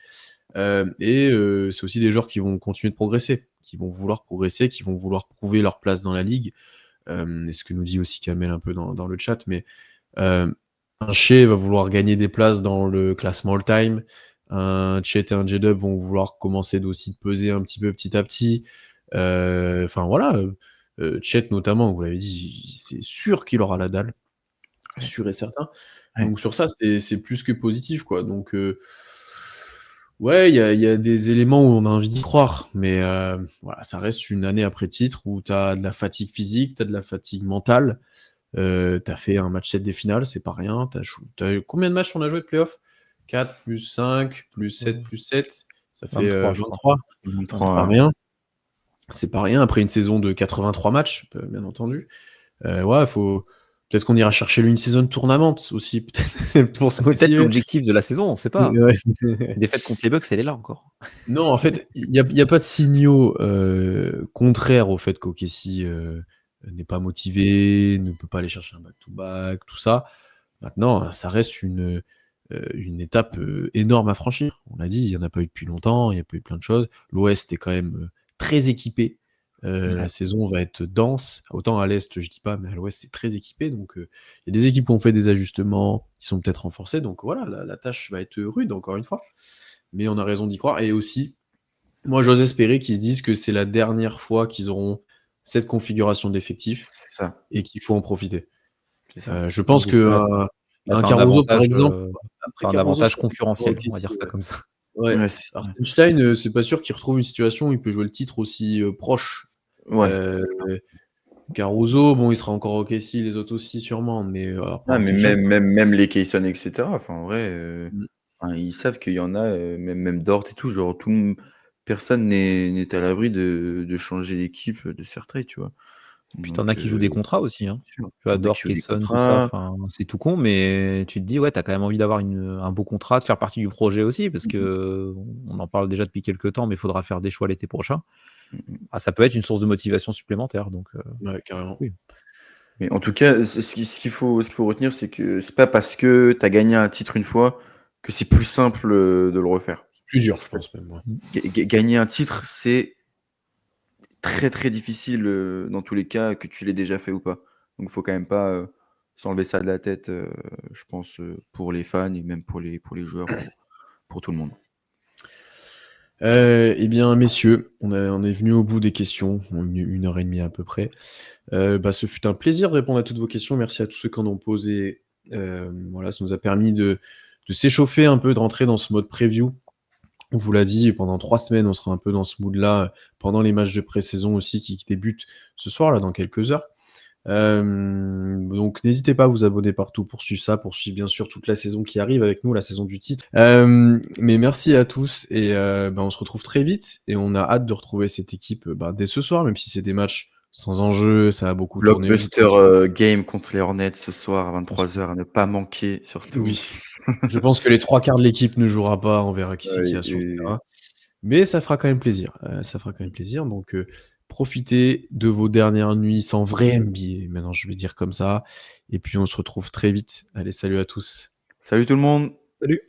C'est aussi des joueurs qui vont continuer de progresser, qui vont vouloir progresser, qui vont vouloir prouver leur place dans la ligue. Et ce que nous dit aussi Kamel un peu dans le chat, mais un Shea va vouloir gagner des places dans le classement all-time. Un Chet et un J-Dub vont vouloir commencer aussi de peser un petit peu petit à petit. Enfin voilà, Chet notamment, vous l'avez dit, c'est sûr qu'il aura la dalle, Ouais. sûr et certain. Ouais. Donc sur ça, c'est plus que positif, quoi. Donc ouais, il y a des éléments où on a envie d'y croire, mais voilà, ça reste une année après titre où tu as de la fatigue physique, tu as de la fatigue mentale. Tu as fait un match 7 des finales, c'est pas rien. Combien de matchs on a joué de playoff? 4 plus 5 plus 7 plus 7, ça fait 23, je crois. 23. C'est 23, pas ouais. rien. C'est pas rien après une saison de 83 matchs, bien entendu. Ouais, peut-être qu'on ira chercher une saison tournament aussi, peut-être pour se C'est peut-être motiver. l'objectif de la saison, on sait pas. Ouais. Défaite contre les Bucks, elle est là encore. Non, en fait, il y a pas de signaux, contraires au fait qu'OKC, n'est pas motivé, ne peut pas aller chercher un back-to-back, tout ça. Maintenant, ça reste une étape, énorme à franchir. On l'a dit, il y en a pas eu depuis longtemps, il y a pas eu plein de choses. L'Ouest est quand même, très équipé. Ouais. La saison va être dense. Autant à l'Est, je dis pas, mais à l'Ouest, c'est très équipé. Donc, il y a des équipes qui ont fait des ajustements, qui sont peut-être renforcées. Donc voilà, la tâche va être rude, encore une fois. Mais on a raison d'y croire. Et aussi, moi, j'ose espérer qu'ils se disent que c'est la dernière fois qu'ils auront cette configuration d'effectifs C'est ça, et qu'il faut en profiter. c'est ça. Je pense C'est ça, là, qu'un là, un tu as un Caruso, par avantage, exemple, après Caruso sera plus pour concurrentiel, on va dire OKC, ça ouais. comme ça. Ouais. Ouais, c'est ça. Hartenstein, c'est pas sûr qu'il retrouve une situation où il peut jouer le titre aussi, proche. Ouais. Heu, Caruso, bon, il sera encore OKC, les autres aussi sûrement, mais alors Ah, pendant mais qu'il est jeune. même les Kayson et cetera, enfin, en vrai, Mmh. enfin, ils savent qu'il y en a, même Dort et tout, genre personne n'est à l'abri de changer d'équipe, de se faire trade, tu vois? Puis tu en Donc as qui jouent des contrats aussi, hein. c'est sûr, Tu vois, tu as qui Dort, jouent des Cason, tout ça, contrats. enfin, c'est tout con, mais tu te dis: «Ouais, tu as quand même envie d'avoir un beau contrat, de faire partie du projet aussi», parce Mmh mh. que on en parle déjà depuis quelques temps, mais il faudra faire des choix l'été prochain. Mmh mh. Ah, ça peut être une source de motivation supplémentaire, donc Ouais, carrément. oui. Mais en tout cas, ce qu'il faut retenir, c'est que c'est pas parce que tu as gagné un titre une fois que c'est plus simple, de le refaire. Plusieurs, je pense même, ouais. Mmh. Gagner un titre, c'est très, très difficile, dans tous les cas, que tu l'aies déjà fait ou pas. Donc faut quand même pas, s'enlever ça de la tête, je pense, pour les fans et même pour les joueurs, pour tout le monde. Eh bien, messieurs, on est venu au bout des questions, 1 heure et demie à peu près. Ce fut un plaisir de répondre à toutes vos questions. Merci à tous ceux qui en ont posé. Voilà, ça nous a permis de s'échauffer un peu, de rentrer dans ce mode preview. On vous l'a dit, pendant 3 semaines, on sera un peu dans ce mood-là, pendant les matchs de pré-saison aussi qui débutent ce soir, là, dans quelques heures. Donc n'hésitez pas à vous abonner partout pour suivre ça, pour suivre bien sûr toute la saison qui arrive avec nous, la saison du titre. Mais merci à tous et on se retrouve très vite et on a hâte de retrouver cette équipe dès ce soir, même si c'est des matchs sans enjeu, ça a beaucoup tourné Blockbuster autour du game contre les Hornets ce soir à 23h à ne pas manquer surtout. oui. Je pense que les 3/4 de l'équipe ne jouera pas, on verra qui c'est qu'il y Oui, a sur le oui, oui. terrain. Mais ça fera quand même plaisir, donc profitez de vos dernières nuits sans vrai NBA, maintenant je vais dire comme ça et puis on se retrouve très vite. Allez, salut à tous. Salut tout le monde! Salut.